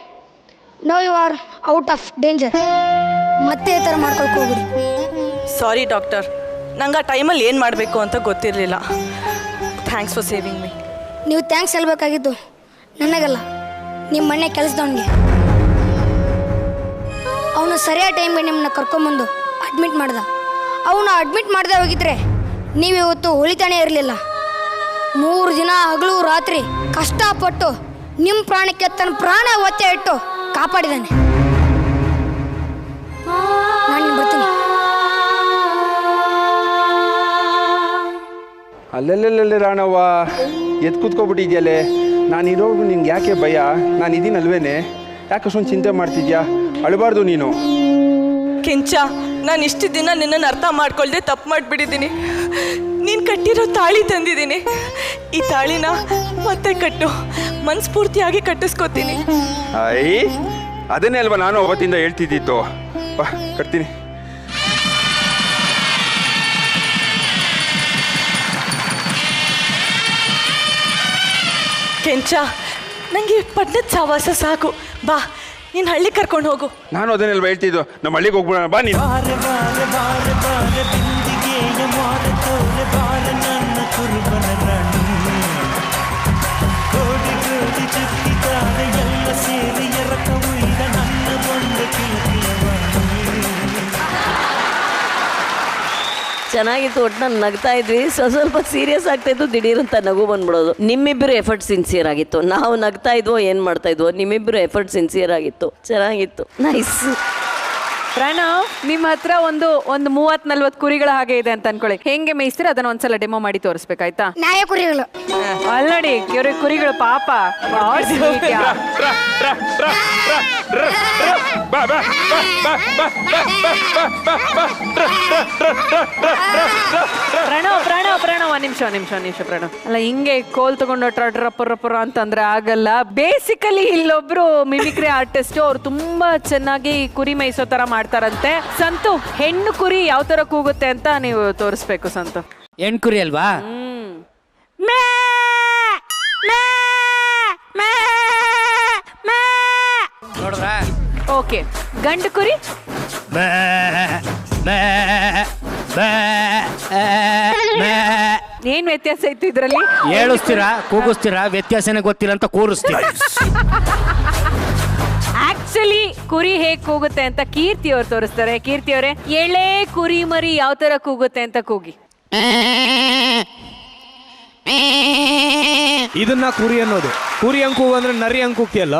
no you are out of danger. ಮತ್ತೆ ಈ ಥರ ಮಾಡ್ಕೊಳಕ್ಕೆ ಹೋಗ್ರಿ. ಸಾರಿ ಡಾಕ್ಟರ್, ನಂಗೆ ಆ ಟೈಮಲ್ಲಿ ಏನು ಮಾಡಬೇಕು ಅಂತ ಗೊತ್ತಿರಲಿಲ್ಲ. Thanks for saving me. ನೀವು ಥ್ಯಾಂಕ್ಸ್ ಹೇಳ್ಬೇಕಾಗಿದ್ದು ನನಗಲ್ಲ, ನಿಮ್ಮ ಮನೆ ಕೆಲಸದವನಿಗೆ. ಅವನು ಸರಿಯಾದ ಟೈಮ್ಗೆ ನಿಮ್ಮನ್ನ ಕರ್ಕೊಂಬಂದು ಅಡ್ಮಿಟ್ ಮಾಡ್ದ. ಅವನು ಅಡ್ಮಿಟ್ ಮಾಡದೆ ಹೋಗಿದ್ರೆ ನೀವು ಇವತ್ತು ಉಳಿತಾನೆ ಇರಲಿಲ್ಲ. 3 ದಿನ ಹಗಲು ರಾತ್ರಿ ಕಷ್ಟಪಟ್ಟು ನಿಮ್ಮ ಪ್ರಾಣಕ್ಕೆ ತನ್ನ ಪ್ರಾಣ ಒತ್ತೆ ಇಟ್ಟು ಕಾಪಾಡಿದ್ದಾನೆ. ನಾನು ಬರ್ತೀನಿ. ಅಲ್ಲೆಲ್ಲೆಲ್ಲೆ ರಾಣವ್ವ, ಎತ್ ಕೂತ್ಕೊಬಿಟ್ಟಿದ್ಯಲ್ಲೇ. ನಾನು ಇರೋರ್ಗು ನಿನ್ಗೆ ಯಾಕೆ ಭಯ? ನಾನು ಇದೀನಲ್ವೇನೆ? ಯಾಕೆ ಅಷ್ಟೊಂದು ಚಿಂತೆ ಮಾಡ್ತಿದ್ಯಾ? ಅಳಬಾರ್ದು ನೀನು. ಕೆಂಚ, ನಾನು ಇಷ್ಟು ದಿನ ನಿನ್ನನ್ನು ಅರ್ಥ ಮಾಡ್ಕೊಳ್ದೆ ತಪ್ಪು ಮಾಡಿಬಿಟ್ಟಿದ್ದೀನಿ. ನೀನು ಕಟ್ಟಿರೋ ತಾಳಿ ತಂದಿದ್ದೀನಿ. ಈ ತಾಳಿನ ಮತ್ತೆ ಕಟ್ಟು, ಮನಸ್ಫೂರ್ತಿಯಾಗಿ ಕಟ್ಟಿಸ್ಕೊತೀನಿ. ಅದನ್ನೇ ಅಲ್ವಾ ನಾನು ಅವತ್ತಿಂದ ಹೇಳ್ತಿದ್ದಿತ್ತು. ಬಾ ಕಟ್ತೀನಿ. ಕೆಂಚ, ನನಗೆ ಪಟ್ಟಣದ ಸಹವಾಸ ಸಾಕು. ಬಾ, ನೀನು ಹಳ್ಳಿ ಕರ್ಕೊಂಡು ಹೋಗು. ನಾನು ಅದನ್ನೆಲ್ವ ಹೇಳ್ತಿದ್ದು, ನಮ್ಮ ಹಳ್ಳಿಗೆ ಹೋಗ್ಬಿಡೋಣ ಬಾ ನೀನು. ಚೆನ್ನಾಗಿತ್ತು. ಒಟ್ಟು ನಗ್ತಾ ಇದ್ವಿ, ಸ್ವಲ್ಪ ಸೀರಿಯಸ್ ಆಗ್ತಾ ಇದ್ದು, ದಿಢೀರಂತ ನಗು ಬಂದ್ಬಿಡೋದು. ನಿಮ್ಮಿಬ್ಬರು ಎಫರ್ಟ್ ಸಿನ್ಸಿಯರ್ ಆಗಿತ್ತು. ನಾವು ನಗ್ತಾ ಇದ್ವೋ ಏನು ಮಾಡ್ತಾ ಇದ್ವೋ, ನಿಮ್ಮಿಬ್ಬರು ಎಫರ್ಟ್ ಸಿನ್ಸಿಯರ್ ಆಗಿತ್ತು. ಚೆನ್ನಾಗಿತ್ತು, ನೈಸ್. ಪ್ರಣವ್, ನಿಮ್ಮ ಹತ್ರ ಒಂದು 30-40 ಕುರಿಗಳ ಹಾಗೆ ಇದೆ ಅಂತ ಅನ್ಕೊಳ್ಳಿ. ಹೆಂಗೆ ಮೇಯಿಸ್ತೀರ ಅದನ್ನ ಒಂದ್ಸಲ ಡೆಮೋ ಮಾಡಿ ತೋರಿಸ್ಬೇಕಾಯ್ತಾ? ನಾಯ ಕುರಿಗಳು ಆಲ್ರೆಡಿ ಕುರಿಗಳು ಪಾಪ. ಪ್ರಣವ್ ನಿಮಿಷ ಪ್ರಣವ್. ಅಲ್ಲ, ಹಿಂಗೆ ಕೋಲ್ ತಗೊಂಡು ರಪ್ಪರ ಅಂತಂದ್ರೆ ಆಗಲ್ಲ. ಬೇಸಿಕಲಿ ಇಲ್ಲೊಬ್ರು ಮಿಮಿಕ್ರಿ ಆರ್ಟಿಸ್ಟ್, ಅವ್ರು ತುಂಬಾ ಚೆನ್ನಾಗಿ ಕುರಿ ಮೇಯಿಸೋ ತರ ಮಾಡ್ತಾರಂತೆ. ಸಂತು, ಹೆಣ್ಣು ಕುರಿ ಯಾವ ತರ ಕೂಗುತ್ತೆ ಅಂತ ನೀವು ತೋರಿಸ್ಬೇಕು. ಸಂತು, ಹೆಣ್ಣು ಕುರಿ ಅಲ್ವಾ? ನೋಡ್ರ? ಓಕೆ. ಗಂಡು ಕುರಿ ಏನ್ ವ್ಯತ್ಯಾಸ ಇತ್ತು ಇದ್ರಲ್ಲಿ? ಹೇಳಿಸ್ತೀರಾ, ಕೂಗಿಸ್ತೀರಾ, ವ್ಯತ್ಯಾಸನೇ ಗೊತ್ತಿಲ್ಲ ಅಂತ ಕೂರಿಸ್ತೀರಾ. ಆಕ್ಚುಲಿ ಕುರಿ ಹೇಗ್ ಕೂಗುತ್ತೆ ಅಂತ ಕೀರ್ತಿ ಅವ್ರು ತೋರಿಸ್ತಾರೆ. ಕೀರ್ತಿ ಅವರೇ, ಎಳೆ ಕುರಿ ಮರಿ ಯಾವ ತರ ಕೂಗುತ್ತೆ ಅಂತ ಕೂಗಿ. ಇದನ್ನ ಕುರಿ ಅನ್ನೋದು. ಕುರಿ ಅಂಕು ಅಂದ್ರೆ ನರಿ ಅಂಕು ಕೂಗ್ತಿಯಲ್ಲ.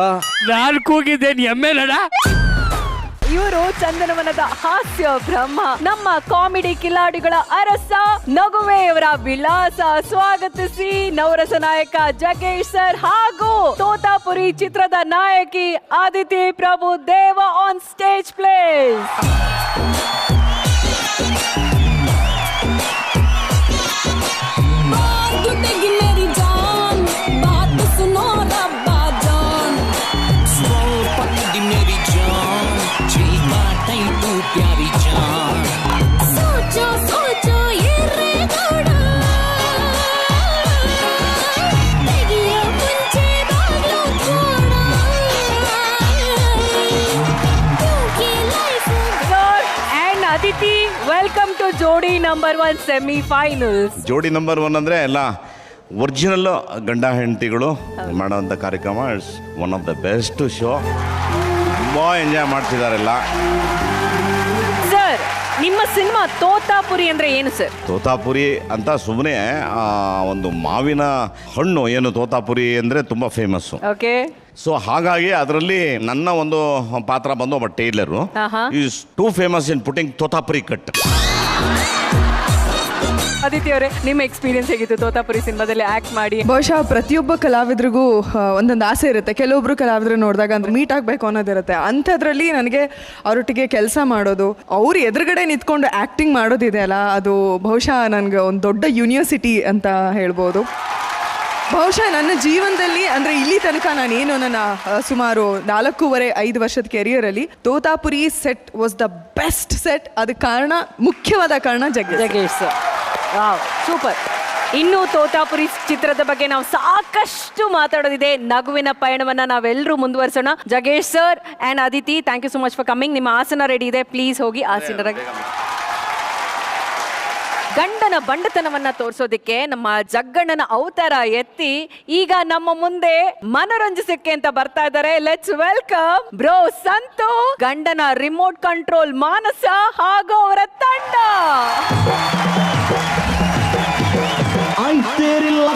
ನಾನು ಕೂಗಿದ್ದೇನೆ ಎಮ್ಮೆ ನಡ. ಇವರು ಚಂದನವನದ ಹಾಸ್ಯ ಬ್ರಹ್ಮ, ನಮ್ಮ ಕಾಮಿಡಿ ಕಿಲಾಡಿಗಳ ಅರಸ ನಗುವೆಯವರ ವಿಳಾಸ. ಸ್ವಾಗತಿಸಿ ನವರಸ ನಾಯಕ ಜಗೇಶ್ ಸರ್ ಹಾಗೂ ತೋತಾಪುರಿ ಚಿತ್ರದ ನಾಯಕಿ Aditi Prabhu Deva on stage place. Welcome to Jodi number 1 semifinals. Jodi number 1 ಅಂದರೆ ಎಲ್ಲ ಒರಿಜಿನಲ್ ಗಂಡ ಹೆಂಡತಿಗಳು ಮಾಡೋಂಥ ಕಾರ್ಯಕ್ರಮ. It's one of the best show. ತುಂಬ ಎಂಜಾಯ್ ಮಾಡ್ತಿದ್ದಾರೆಲ್ಲ. ಸರ್, ನಿಮ್ಮ ಸಿನಿಮಾ ತೋತಾಪುರಿ ಅಂದ್ರೆ ಏನು ಸರ್? ತೋತಾಪುರಿ ಅಂತ ಸುಮ್ಮನೆ ಒಂದು ಮಾವಿನ ಹಣ್ಣು, ಏನು ತೋತಾಪುರಿ ಅಂದರೆ ತುಂಬ ಫೇಮಸ್ಸು. ಓಕೆ. ಸೊ ಹಾಗಾಗಿ ಅದರಲ್ಲಿ ನನ್ನ ಒಂದು ಪಾತ್ರ ಬಂದು ಒಬ್ಬ tailor. Is two famous in putting Totapuri cut. Aditi ಅವರೇ, ನಿಮ್ಮ ಎಕ್ಸ್ಪೀರಿಯನ್ಸ್ ಹೇಗಿತ್ತು ತೋತಾಪುರಿ ಸಿನಿಮಾದಲ್ಲಿ ಆಕ್ಟ್ ಮಾಡಿ? ಬಹುಶಃ ಪ್ರತಿಯೊಬ್ಬ ಕಲಾವಿದ್ರಿಗೂ ಒಂದೊಂದು ಆಸೆ ಇರುತ್ತೆ. ಕೆಲವೊಬ್ರು ಕಲಾವಿದ್ರು ನೋಡಿದಾಗ ಅಂದ್ರೆ ಮೀಟ್ ಆಗಬೇಕು ಅನ್ನೋದಿರುತ್ತೆ. ಅಂಥದ್ರಲ್ಲಿ ನನಗೆ ಅವರೊಟ್ಟಿಗೆ ಕೆಲಸ ಮಾಡೋದು, ಅವ್ರು ಎದುರುಗಡೆ ನಿಂತ್ಕೊಂಡು ಆ್ಯಕ್ಟಿಂಗ್ ಮಾಡೋದಿದೆ ಅಲ್ಲ, ಅದು ಬಹುಶಃ ನನಗೆ ಒಂದು ದೊಡ್ಡ ಯೂನಿವರ್ಸಿಟಿ ಅಂತ ಹೇಳ್ಬೋದು. ಬಹುಶಃ ನನ್ನ ಜೀವನದಲ್ಲಿ ಅಂದರೆ ಇಲ್ಲಿ ತನಕ ನಾನೇನು ನನ್ನ ಸುಮಾರು 4.5 ವರ್ಷದ ಕೆರಿಯರಲ್ಲಿ Totapuri set was the best set. ಅದಕ್ಕೆ ಕಾರಣ, ಮುಖ್ಯವಾದ ಕಾರಣ ಜಗೇಶ್ ಸರ್. ಸೂಪರ್. ಇನ್ನು ತೋತಾಪುರಿ ಚಿತ್ರದ ಬಗ್ಗೆ ನಾವು ಸಾಕಷ್ಟು ಮಾತಾಡೋದಿದೆ. ನಗುವಿನ ಪಯಣವನ್ನ ನಾವೆಲ್ಲರೂ ಮುಂದುವರಿಸೋಣ. ಜಗೇಶ್ sir and Aditi, thank you so much for coming. ನಿಮ್ಮ ಆಸನ ರೆಡಿ ಇದೆ, ಪ್ಲೀಸ್ ಹೋಗಿ ಆಸನರಾಗಿ. ಗಂಡನ ಬಂಡತನವನ್ನ ತೋರಿಸೋದಿಕ್ಕೆ ನಮ್ಮ ಜಗ್ಗಣ್ಣನ ಅವತಾರ ಎತ್ತಿ ಈಗ ನಮ್ಮ ಮುಂದೆ ಮನೋರಂಜಿಸಕ್ಕೆ ಅಂತ ಬರ್ತಾ ಇದ್ದಾರೆ. ಲೆಟ್ಸ್ ವೆಲ್ಕಮ್ ಬ್ರೋ ಸಂತು, ಗಂಡನ ರಿಮೋಟ್ ಕಂಟ್ರೋಲ್ ಮಾನಸ ಹಾಗೂ ಅವರ ತಂಡ.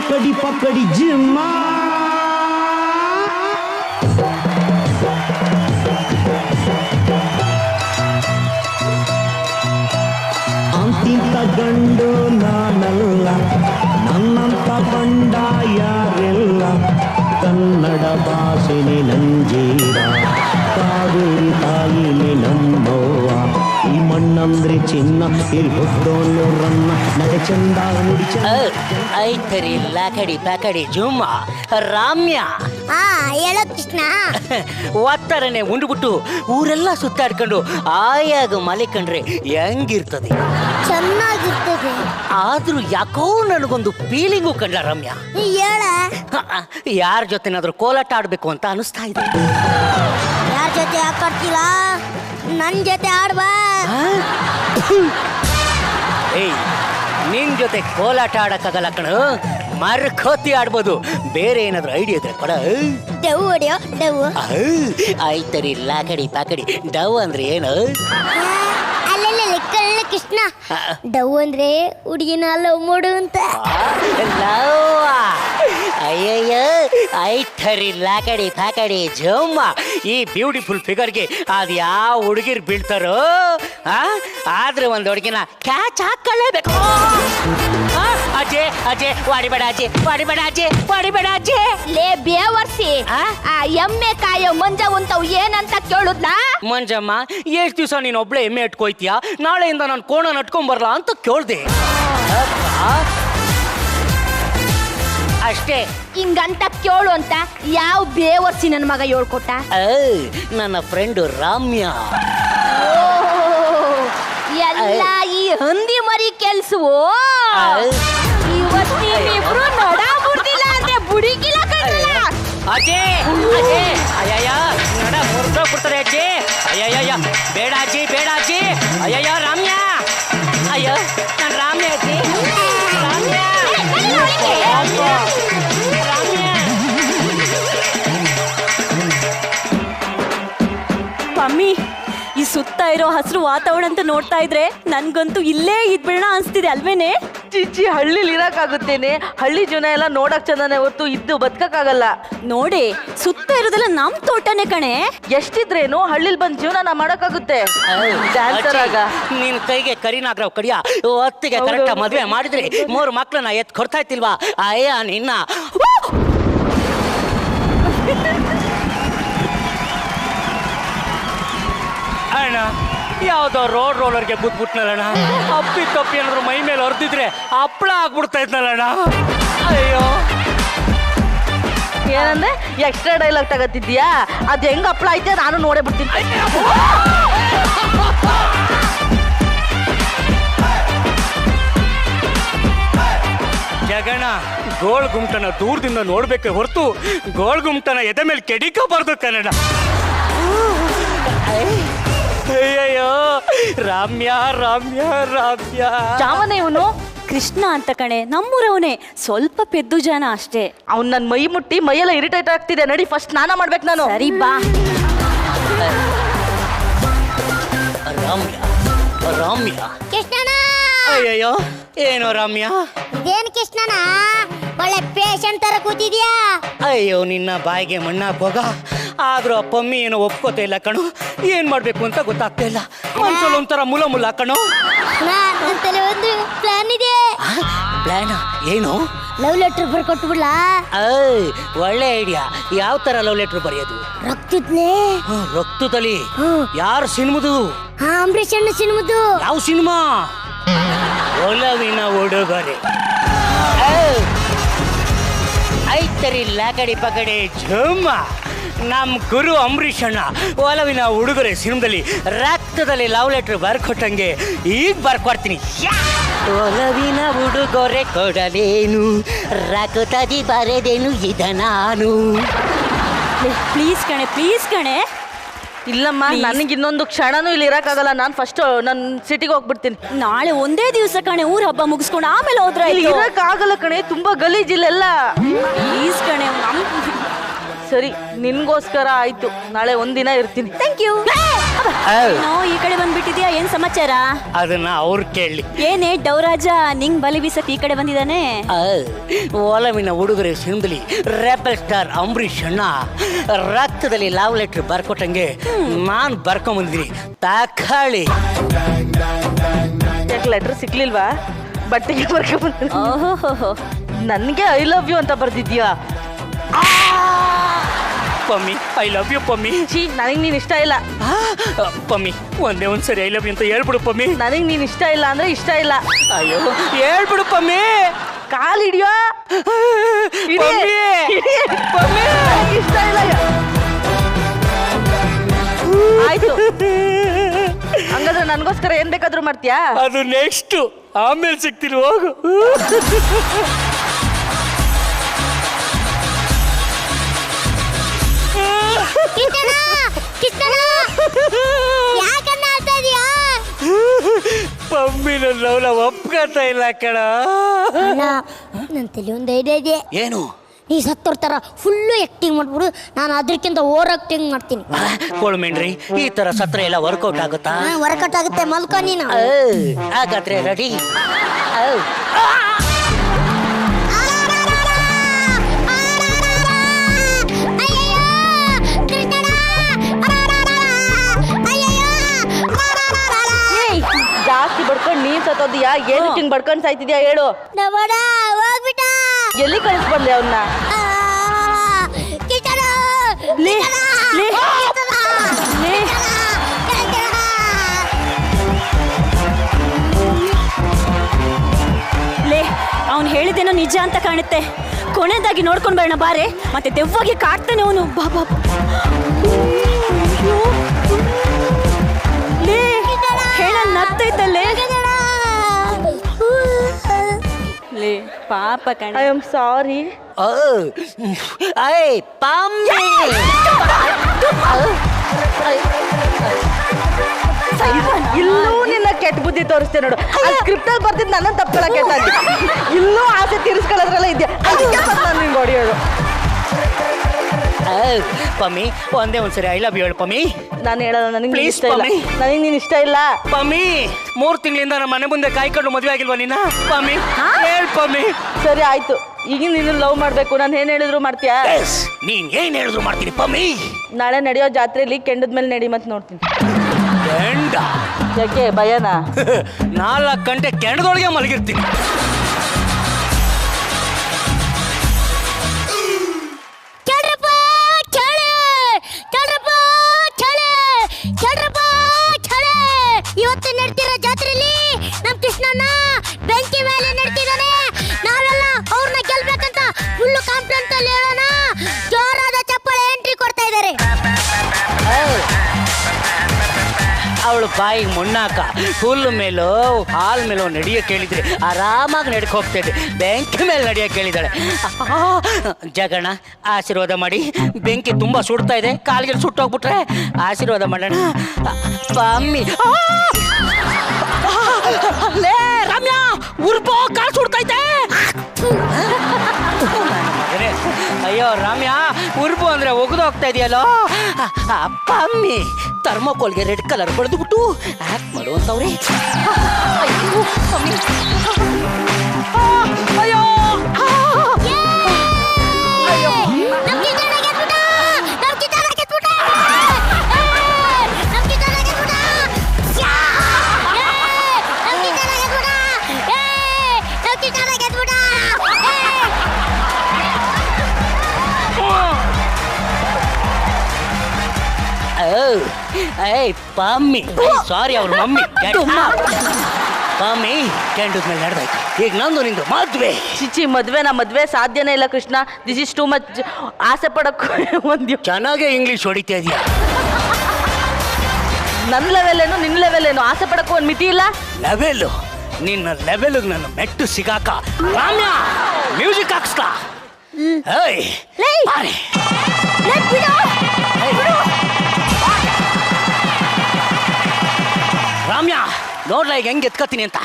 ಕಡಿ ಪಕ್ಕಡಿ ಜಿಮ್ಮ ಅಂತಿಂತ ಗಂಡು ನಾನಲ್ಲ, ನನ್ನಂತ ಬಂಡ ಯಾರೆಲ್ಲ. ಕನ್ನಡ ಭಾಷೆನೆ ನಂಜೀರ, ಕಾವೇರಿ ತಾಯಿನೇ ನಮ್ಮವ್ವ. ಈ ಮಣ್ಣಂದ್ರೆ ಚಿನ್ನ, ಇಲ್ಲಿ ಹುಟ್ಟೋನು ರನ್ನ, ನಡೆ ಚಂದ ನುಡಿ ಐತರಿ ಲಕಡಿ ಪಕಡಿ ಜುಮ್ಮ ರಾಮ್ಯ. ಹೇಳೋ ಕೃಷ್ಣ. ಒತ್ತರನೆ ಉಂಡುಬಿಟ್ಟು ಊರೆಲ್ಲ ಸುತ್ತಾಡ್ಕೊಂಡು ಆಯಾಗ ಮಲೆ ಕಂಡ್ರೆ ಹೆಂಗಿರ್ತದೆ? ಚೆನ್ನಾಗಿರ್ತದೆ. ಆದ್ರೂ ಯಾಕೋ ನನಗೊಂದು ಫೀಲಿಂಗು ಕಂಡ ರಮ್ಯ. ಹೇಳ. ಯಾರ ಜೊತೆನಾದ್ರೂ ಕೋಲಾಟ ಆಡ್ಬೇಕು ಅಂತ ಅನಿಸ್ತಾ ಇದೆ. ಯಾರ ಜೊತೆ ಆಡ್ತಿಲ್ಲ, ನನ್ ಜೊತೆ ಆಡ್ಬಾ. ಏಯ್, ನಿನ್ ಜೊತೆ ಕೋಲಾಟ ಆಡಕ್ಕಾಗಲ್ಲ ಕಣ, ಮರ್ಕೋತಿ ಆಡ್ಬೋದು. ಬೇರೆ ಏನಾದ್ರು ಐಡಿಯಾ ಇದ್ರೆ ಕೊಡ. ಡವ್ ಹೊಡಿಯೋ ಡವ್. ಆಯ್ತರಿ ಲಾಕಡಿ ಪಾಕಡಿ. ಡವ್ ಅಂದ್ರೆ ಏನು? ಅಲ್ಲೆಲ್ಲ ಕಳ್ಳ ಕೃಷ್ಣ ಡವ್ ಅಂದ್ರೆ ಹುಡುಗಿನ ಲವ್ ಮಾಡು ಅಂತ. ಅಯ್ಯಯ್ಯ ಐಠರಿ ಲಾಕಡಿ ಪಾಕಡಿ ಜಮ್ಮ ಈ ಬ್ಯೂಟಿಫುಲ್ ಫಿಗರ್ಗೆ ಅದು ಯಾವ ಹುಡುಗಿರ್ ಬೀಳ್ತಾರೋ ಆದ್ರೆ ಒಂದು ಹುಡುಗಿನ ಕ್ಯಾಚ್ ಹಾಕೊಳ್ಳೇಬೇಕು. ಅಜ್ಜೆ ಅಜ್ಜೆ ವಾಡಿಬೇಡ ಅಜ್ಜೆ ವಾಡಿಬೇಡ ಅಜ್ಜೆ ವಾಡಿಬೇಡ ಅಜ್ಜೆ. ಲೇ ಬೇವರ್ಸಿ ಆ ಎಮ್ಮೆ ಕಾಯೋ ಮಂಜ ಉಂಟವು ಏನಂತ ಕೇಳುದ್ನ? ಮಂಜಮ್ಮ ಎಷ್ಟು ದಿವಸ ನೀನು ಒಬ್ಳೆ ಎಮ್ಮೆ ಇಟ್ಕೋಯ್ತೀಯ, ನಾಳೆಯಿಂದ ನಾನು ಕೋಣ ನಟ್ಕೊಂಬರ್ಲಾ ಅಂತ ಕೇಳ್ದೆ. ಅಷ್ಟೇ ಹಿಂಗಂತ ಕೇಳು ಅಂತ ಯಾವ ಬೇವರ್ಸಿ ನನ್ನ ಮಗ ಹೇಳ್ಕೊಟ್ಟ? ನನ್ನ ಫ್ರೆಂಡ್ ರಾಮ್ಯ. ಎಲ್ಲ ಈ ಹಂದಿ ಮರಿ ಕೆಲ್ಸವು. ಇವತ್ತಿಬ್ರು ನಡ ಮುರ್ದಿಲ್ಲ ಅಂದ್ರೆ ಬುಡಿಗಿಲ್ಲ ಕಣ್ಣ. ಅಜ್ಜೆ ಅಜ್ಜೆ ಅಯ್ಯಯ್ಯ ನಡ ಮುರ್ದೋಗ್ಬಿಡ್ತಾರೆ ಅಜ್ಜಿ. ಅಯ್ಯಯ್ಯ ಬೇಡ ಅಜ್ಜಿ ಬೇಡ ಅಜ್ಜಿ. ಅಯ್ಯಯ್ಯ ರಾಮ್ಯ ಅಯ್ಯೋ ನಾನು ರಾಮ್ಯ ಅಜ್ಜಿ ರಾಮ್ಯ ಮಮ್ಮಿ ಈ ಸುತ್ತ ಇರೋ ಹಸಿರು ವಾತಾವರಣ ಅಂತ ನೋಡ್ತಾ ಇದ್ರೆ ನನ್ಗಂತೂ ಇಲ್ಲೇ ಇದ್ಬಿಡೋಣ ಅನ್ಸ್ತಿದೆ ಅಲ್ವೇನೆ? ಚಿಚ್ಚಿ ಹಳ್ಳಿಲಿ ಇರಕ್ಕಾಗುತ್ತೇನೆ? ಹಳ್ಳಿ ಜೀವನ ಎಲ್ಲ ನೋಡಕ್ ಚಂದನೆ ಹೊತ್ತು ಇದ್ದು ಬದುಕಕ್ಕಾಗಲ್ಲ. ನೋಡಿ ಸುತ್ತ ಇರೋದೆಲ್ಲ ನಮ್ ತೋಟನೇ ಕಣೆ. ಎಷ್ಟಿದ್ರೇನು ಹಳ್ಳಿಲ್ ಬಂದ್ ಜೀವನ ಮಾಡಕ್ಕಾಗುತ್ತೆ. ಡ್ಯಾನ್ಸರ್ ಆಗ ನಿನ್ ಕೈಗೆ ಕರಿನಾಗ್ರಾವ್ ಕಡಿಯ ಹೊತ್ತಿಗೆ ಕರೆಕ್ಟ್ ಮದ್ವೆ ಮಾಡಿದ್ರೆ 3 ಮಕ್ಳನ್ನ ಎತ್ ಕೊಡ್ತಾ ಇತ್ತಿಲ್ವಾ? ಅಯ್ಯ ನಿನ್ನ ಅಣ್ಣ ಯಾವ್ದೋ ರೋಡ್ ರೋಲರ್ಗೆ ಬುದ್ಬಿಟ್ನಲ್ಲಣ್ಣ. ಅಪ್ಪಿ ತಪ್ಪಿ ಏನಾದ್ರು ಮೈ ಮೇಲೆ ಹೊರದಿದ್ರೆ ಹಪ್ಪಳ ಆಗ್ಬಿಡ್ತಾ ಇದ್ನಲ್ಲಣ್ಣ. ಅಯ್ಯೋ ಏನಂದ್ರೆ ಎಕ್ಸ್ಟ್ರಾ ಡೈಲಾಗ್ ತಗತ್ತಿದ್ಯಾ? ಅದ್ ಹೆಂಗ್ ಹಪ್ಳ ಐತೆ ನಾನು ನೋಡೇ ಬಿಡ್ತೀನಿ. ಜಗಣ ಗೋಳ್ ಗುಮ್ಟನ ದೂರದಿಂದ ನೋಡ್ಬೇಕೆ ಹೊರತು ಗೋಳ್ ಗುಮ್ಟನ ಎದೆ ಮೇಲೆ ಕೆಡಿಕಬಾರ್ದು ಕನ್ನಡ. ಅಯ್ಯಯ್ಯೋ ರಾಮ್ಯ ರಾಮ್ಯ ರಾಮ್ಯ. ಜಾವನ ಇವನು ಕೃಷ್ಣ ಅಂತ ಕಣೆ, ನಮ್ಮೂರವನೇ, ಸ್ವಲ್ಪ ಪೆದ್ದು ಜನ ಅಷ್ಟೇ. ಅವ್ನ್ ನನ್ ಮೈ ಮುಟ್ಟಿ ಮೈಯೆಲ್ಲ ಇರಿಟೇಟ್ ಆಗ್ತಿದೆ. ನಡಿ ಫಸ್ಟ್ ಸ್ನಾನ ಮಾಡ್ಬೇಕು ನಾನು. ಸರಿ ಬಾ. ರಾಮ್ಯ ರಾಮ್ಯ ಕೃಷ್ಣನ ಅಯ್ಯಯ್ಯೋ ಏನೋ ರಾಮ್ಯ ಇದೇನ್ ಕೃಷ್ಣನ ಒಳ್ಳೆ ಪೇಷಂಟ್ ತರ ಕೂತಿದ್ಯಾ? ಅಯ್ಯೋ ನಿನ್ನ ಬಾಯಿಗೆ ಮಣ್ಣಾಕೋಗ. ಆದ್ರೂ ಅಪ್ಪಮ್ಮಿ ಏನೋ ಒಪ್ಕೋತಾ ಇಲ್ಲ ಕಣು. ಏನ್ ಮಾಡ್ಬೇಕು ಅಂತ ಗೊತ್ತಾಗ್ತಾ ಇಲ್ಲ. ಮನ್ಸಲ್ಲಿ ಒಂಥರ ಮುಲ ಮುಲ ಕಣು. ನನ್ನಂತಲೇ ಒಂದು ಪ್ಲಾನ್ ಇದೆ. ಪ್ಲಾನ್ ಏನು? ಲವ್ ಲೆಟರ್ ಬರ್ಕೊಟ್ಟು ಬಿಡ್ಲಾ? ಒಳ್ಳೆ ಐಡಿಯಾ. ಯಾವ ತರ ಲವ್ ಲೆಟರ್ ಬರೆಯೋದು? ರಕ್ತದ್ಲೇ. ರಕ್ತದಲ್ಲಿ ಯಾರು ಸಿನಿಮದು? ಅಂಬರೀಷ್ ಅಣ್ಣ ಸಿನಿಮದು. ಯಾವ ಸಿನಿಮಾ? ಒಲವಿನ ಉಡುಗೊರೆ. ಐತರಿ ಲಾಕಡಿ ಪಕಡೆ ಝುಮ್ಮ. ನಮ್ ಗುರು ಅಂಬರೀಷ್ ಅಣ್ಣ ಒಲವಿನ ಉಡುಗೊರೆ ಸಿನಿಮಾದಲ್ಲಿ ರಕ್ತದಲ್ಲಿ ಲವ್ ಲೆಟರ್ ಬರ್ಕೊಟ್ಟಂಗೆ ಈಗ ಬರ್ಕೊಡ್ತೀನಿ. ಒಲವಿನ ಉಡುಗೊರೆ ಕೊಡಲೇನು, ರಕ್ತದಿ ಬರೆದೇನು ಇದ ನಾನು. ಪ್ಲೀಸ್ ಕಣೆ ಪ್ಲೀಸ್ ಕಣೆ. ಇಲ್ಲಮ್ಮ ನನಗೆ ಇನ್ನೊಂದು ಕ್ಷಣನೂ ಇಲ್ಲಿ ಇರಕ್ಕಾಗಲ್ಲ. ನಾನು ಫಸ್ಟ್ ನನ್ನ ಸಿಟಿಗೆ ಹೋಗ್ಬಿಡ್ತೀನಿ. ನಾಳೆ ಒಂದೇ ದಿವಸ ಕಣೆ, ಊರ ಹಬ್ಬ ಮುಗಿಸ್ಕೊಂಡು ಆಮೇಲೆ ಹೋದ್ರೆ ಇರಕ್ಕಾಗಲ್ಲ ಕಣೆ, ತುಂಬಾ ಗಲೀಜಿಲ್ಲೆಲ್ಲ. ಪ್ಲೀಸ್ ಕಣೆ. ಸರಿ ನಿನ್ಗೋಸ್ಕರ ಆಯ್ತು, ನಾಳೆ ಒಂದಿನ ಇರ್ತೀನಿ. Thank you. ಈ ಕಡೆ ಬಂದ್ಬಿಟ್ಟಿದ್ಯಾ, ಏನ್ ಸಮಾಚಾರ? ಅದನ್ನ ಅವ್ರು ಕೇಳಿ. ಏನೇ ಡೌರಾಜ ನಿಂಗ್ ಬಲಿ ಬೀಸಕ್ ಈ ಕಡೆ ಬಂದಿದ್ದಾನೆ? ಒಲವಿನ ಉಡುಗೊರೆ ಸಿನಿಮಾದಲ್ಲಿ ರೆಬಲ್ ಸ್ಟಾರ್ ಅಂಬರೀಷ್ ಅಣ್ಣ ರಕ್ತದಲ್ಲಿ ಲವ್ ಲೆಟರ್ ಬರ್ಕೊಟ್ಟಂಗೆ ನಾನ್ ಬರ್ಕೊಂಬಂದಿನಿ. ತಾಕಾಳಿ ಲೆಟರ್ ಸಿಕ್ಲಿಲ್ವಾ? ಬಟ್ಟೆಗೆ ಬರ್ಕೊಂಡ್ ನನ್ಗೆ ಐ ಲವ್ ಯು ಅಂತ ಬರ್ದಿದ್ಯಾ? Pammi I love you Pammi. ನನಗೆ ನೀನ್ ಇಷ್ಟ ಇಲ್ಲ ಪಮ್ಮಿ. ಒಂದೇ ಒಂದ್ಸರಿ ಐ ಲವ್ ಯು ಅಂತ ಹೇಳ್ಬಿಡು ಪಮ್ಮಿ. ನನಗೆ ನೀನ್ ಇಷ್ಟ ಇಲ್ಲ ಅಂದ್ರೆ ಇಷ್ಟ ಇಲ್ಲ. ಅಯ್ಯೋ ಹೇಳ್ಬಿಡು ಪಮ್ಮಿ. ಕಾಲ್ ಹಿಡಿಯೋ. ಇಷ್ಟ ಇಲ್ಲ. ಆಯ್ತು, ಹಂಗಾದ್ರೆ ನನ್ಗೋಸ್ಕರ ಏನ್ ಬೇಕಾದ್ರೂ ಮಾಡ್ತೀಯಾ? ಅದು ನೆಕ್ಸ್ಟ್, ಆಮೇಲೆ ಸಿಗ್ತೀನಿ ಹೋಗು. ಪಮ್ಮಿ ನನ್ನ ಲವ್ನ ಒಪ್ಕೊತಾ ಇಲ್ಲ ಕಣ. ನನ್ನ ತಲೆ ಒಂದು ಐಡಿಯಾ ಇದೆ. ಏನು? ನೀ ಸತ್ತೋರ್ ಥರ ಫುಲ್ಲು ಆ್ಯಕ್ಟಿಂಗ್ ಮಾಡ್ಬಿಡು, ನಾನು ಅದಕ್ಕಿಂತ ಓವರ್ ಆ್ಯಕ್ಟಿಂಗ್ ಮಾಡ್ತೀನಿ. ಕೋಳ್ಮೇನ್ರಿ ಈ ತರ ಸತ್ರ ಎಲ್ಲ ವರ್ಕೌಟ್ ಆಗುತ್ತಾ? ವರ್ಕೌಟ್ ಆಗುತ್ತೆ, ಮಲ್ಕೋ ನೀನು. ಹಾಗಾದ್ರೆ ರೆಡಿ? ಜಾಸ್ತಿ ಬಡ್ಕೊಂಡು ನೀನ್ ಸತ್ತೋದಿಯಾ? ಏನಕ್ಕೆ ಹಿಂಗ್ ಬಡ್ಕೊಂಡು ಸಾಯ್ತಿದ್ಯಾ ಹೇಳು? ಎಲ್ಲಿ ಕಳಿಸ್ಬಂದೆ ಅವನ್ನ? ಲೇ, ಅವ್ನು ಹೇಳಿದ್ದೇನೋ ನಿಜ ಅಂತ ಕಾಣುತ್ತೆ. ಕೊನೆಯದಾಗಿ ನೋಡ್ಕೊಂಡು ಬರೋಣ ಬಾರೆ, ಮತ್ತೆ ದೆವ್ವಾಗಿ ಕಾಡ್ತಾನೆ ಅವನು. ಬಾಬಾ ಲೇ, ಹೇಳ ನಗ್ತೈತಲ್ಲೇ. ಲೇ ಪಾಪ ಕಣ. I am sorry. ಇಲ್ಲೂ ನಿನ್ನ ಕೆಟ್ಟ ಬುದ್ಧಿ ತೋರಿಸ್ತೇ ನೋಡು. ಸ್ಕ್ರಿಪ್ಟ್ ಅಲ್ಲಿ ಬರ್ತಿದ್ ನನ್ನ ತಪ್ಕೊಳಕ್ಕೆ ಇಲ್ಲೂ ಆಸೆ ತೀರಿಸ್ಕೊಳ್ಳೋದ್ರಲ್ಲ ಇದೆಯಾ? ಅದಕ್ಕೆ ನಾನು ನಿಂಗೆ ಹೊಡಿಯೋದು. ಪಮ್ಮಿ ಒಂದೇ ಒಂದ್ಸರಿ ಐ ಲವ್ ಯು ಹೇಳು ಪಮ್ಮಿ. ನಾನು ಹೇಳೋದು ನನಗೆ ಪ್ಲೀಸ್ ಇಷ್ಟ ಇಲ್ಲ. ನನಗೆ ನೀನು ಇಷ್ಟ ಇಲ್ಲ ಪಮ್ಮಿ. 3 ತಿಂಗಳಿಂದ ನಮ್ಮ ಮನೆ ಮುಂದೆ ಕಾಯ್ಕೊಂಡು ಮದುವೆ ಆಗಿಲ್ವಾ ನೀನ? ಪಮ್ಮಿ ಹೇಳ್ ಪಮ್ಮಿ. ಸರಿ ಆಯ್ತು, ಈಗ ನೀನು ಲವ್ ಮಾಡ್ಬೇಕು, ನಾನು ಏನ್ ಹೇಳಿದ್ರು ಮಾಡ್ತೀಯಾ? ನೀನ್ ಏನ್ ಹೇಳಿದ್ರು ಮಾಡ್ತೀನಿ ಪಮ್ಮಿ. ನಾಳೆ ನಡೆಯೋ ಜಾತ್ರೆಯಲ್ಲಿ ಕೆಂಡದ ಮೇಲೆ ನಡಿ ಮತ್ತೆ ನೋಡ್ತೀನಿ. ಕೆಂಡ? ಯಾಕೆ ಭಯನಾ? 4 ಗಂಟೆ ಕೆಂಡದೊಳಗೆ ಮಲಗಿರ್ತೀನಿ. ಇವತ್ತು ನಡ್ತಿರೋ ಜಾತ್ರೆಯಲ್ಲಿ ನಮ್ ಕೃಷ್ಣನ ಬೆಂಕಿ ಮೇಲೆ ನಡ್ತಿದ್ದಾನೆ. ನಾವೆಲ್ಲ ಅವ್ರನ್ನ ಗೆಲ್ಬೇಕಂತ ಫುಲ್ ಕಾನ್ಫಿಡೆನ್ಸ್ ಅಲ್ಲಿ ಹೇಳೋಣ. ಜೋರಾದ ಚಪ್ಪಾಳೆ ಎಂಟ್ರಿ ಕೊಡ್ತಾ ಇದ್ದಾರೆ. ಅವಳು ಬಾಯಿಗೆ ಮಣ್ಣಾಕ ಹುಲ್ಲು ಮೇಲೋ ಹಾಲ್ ಮೇಲೋ ನಡಿಯಕ್ಕೆ ಹೇಳಿದ್ರೆ ಆರಾಮಾಗಿ ನಡ್ಕೊ ಹೋಗ್ತಾ ಇದ್ದೆ. ಬೆಂಕಿ ಮೇಲೆ ನಡಿಯಕ್ಕೆ ಹೇಳಿದಾಳೆ. ಜಗಣ ಆಶೀರ್ವಾದ ಮಾಡಿ. ಬೆಂಕಿ ತುಂಬಾ ಸುಡ್ತಾ ಇದೆ, ಕಾಲಿಗೆ ಸುಟ್ಟೋಗ್ಬಿಟ್ರೆ ಆಶೀರ್ವಾದ ಮಾಡೋಣ. ಪಮ್ಮಿ ಲೇ ರಮ್ಯಾ, ಉರ್ಬೋ ಕಾಲು ಸುಡ್ತೈತೆ. ಅಯ್ಯೋ ರಾಮ್ಯಾ, ಉರ್ಬು ಅಂದ್ರೆ ಒಗದು ಹೋಗ್ತಾ ಇದೆಯಲ್ಲೋ. ಪಮ್ಮಿ ಥರ್ಮೋಕೋಲ್ಗೆ ರೆಡ್ ಕಲರ್ ಬಳಿದ್ಬಿಟ್ಟು ಆಕ್ಟ್ ಮಾಡುವಂತವ್ರೆ. ಅಯ್ಯೋ ಪಮ್ಮಿ ಸಾರಿ, ಅವ್ರ ಮಮ್ಮಿ ಪಮ್ಮಿ ಕೆಂಡದ ಮೇಲೆ ನಡೆದಾಯ್ತು. ಈಗ ನಂದು ನಿಂದು ಮದ್ವೆ. ಚಿಚಿ ಮದ್ವೆ ಸಾಧ್ಯನೇ ಇಲ್ಲ Krishna. This is too much. ಆಸೆ ಪಡಕ್ಕೂ ಒಂದು ಚೆನ್ನಾಗೇ ಇಂಗ್ಲಿಷ್ ಹೊಡಿತಾ ಇದೆಯಾ? ನನ್ನ ಲೆವೆಲ್ ಏನು ನಿನ್ನ ಲೆವೆಲ್ ಏನು? ಆಸೆ ಪಡಕ್ಕೂ ಒಂದು ಮಿತಿ ಇಲ್ಲ. ಲೆವೆಲ್ ನಿನ್ನ ಲೆವೆಲ್ ನನ್ನ ಮೆಟ್ಟು ಸಿಗಾಕ ರಾಮ್ಯ ಮ್ಯೂಸಿಕ್ ಹಾಕ್ಸ್ತಾ. ರಾಮ್ಯ ನೋಡ್ಲ ಈಗ ಹೆಂಗೆ ಎತ್ಕತೀನಿ ಅಂತ.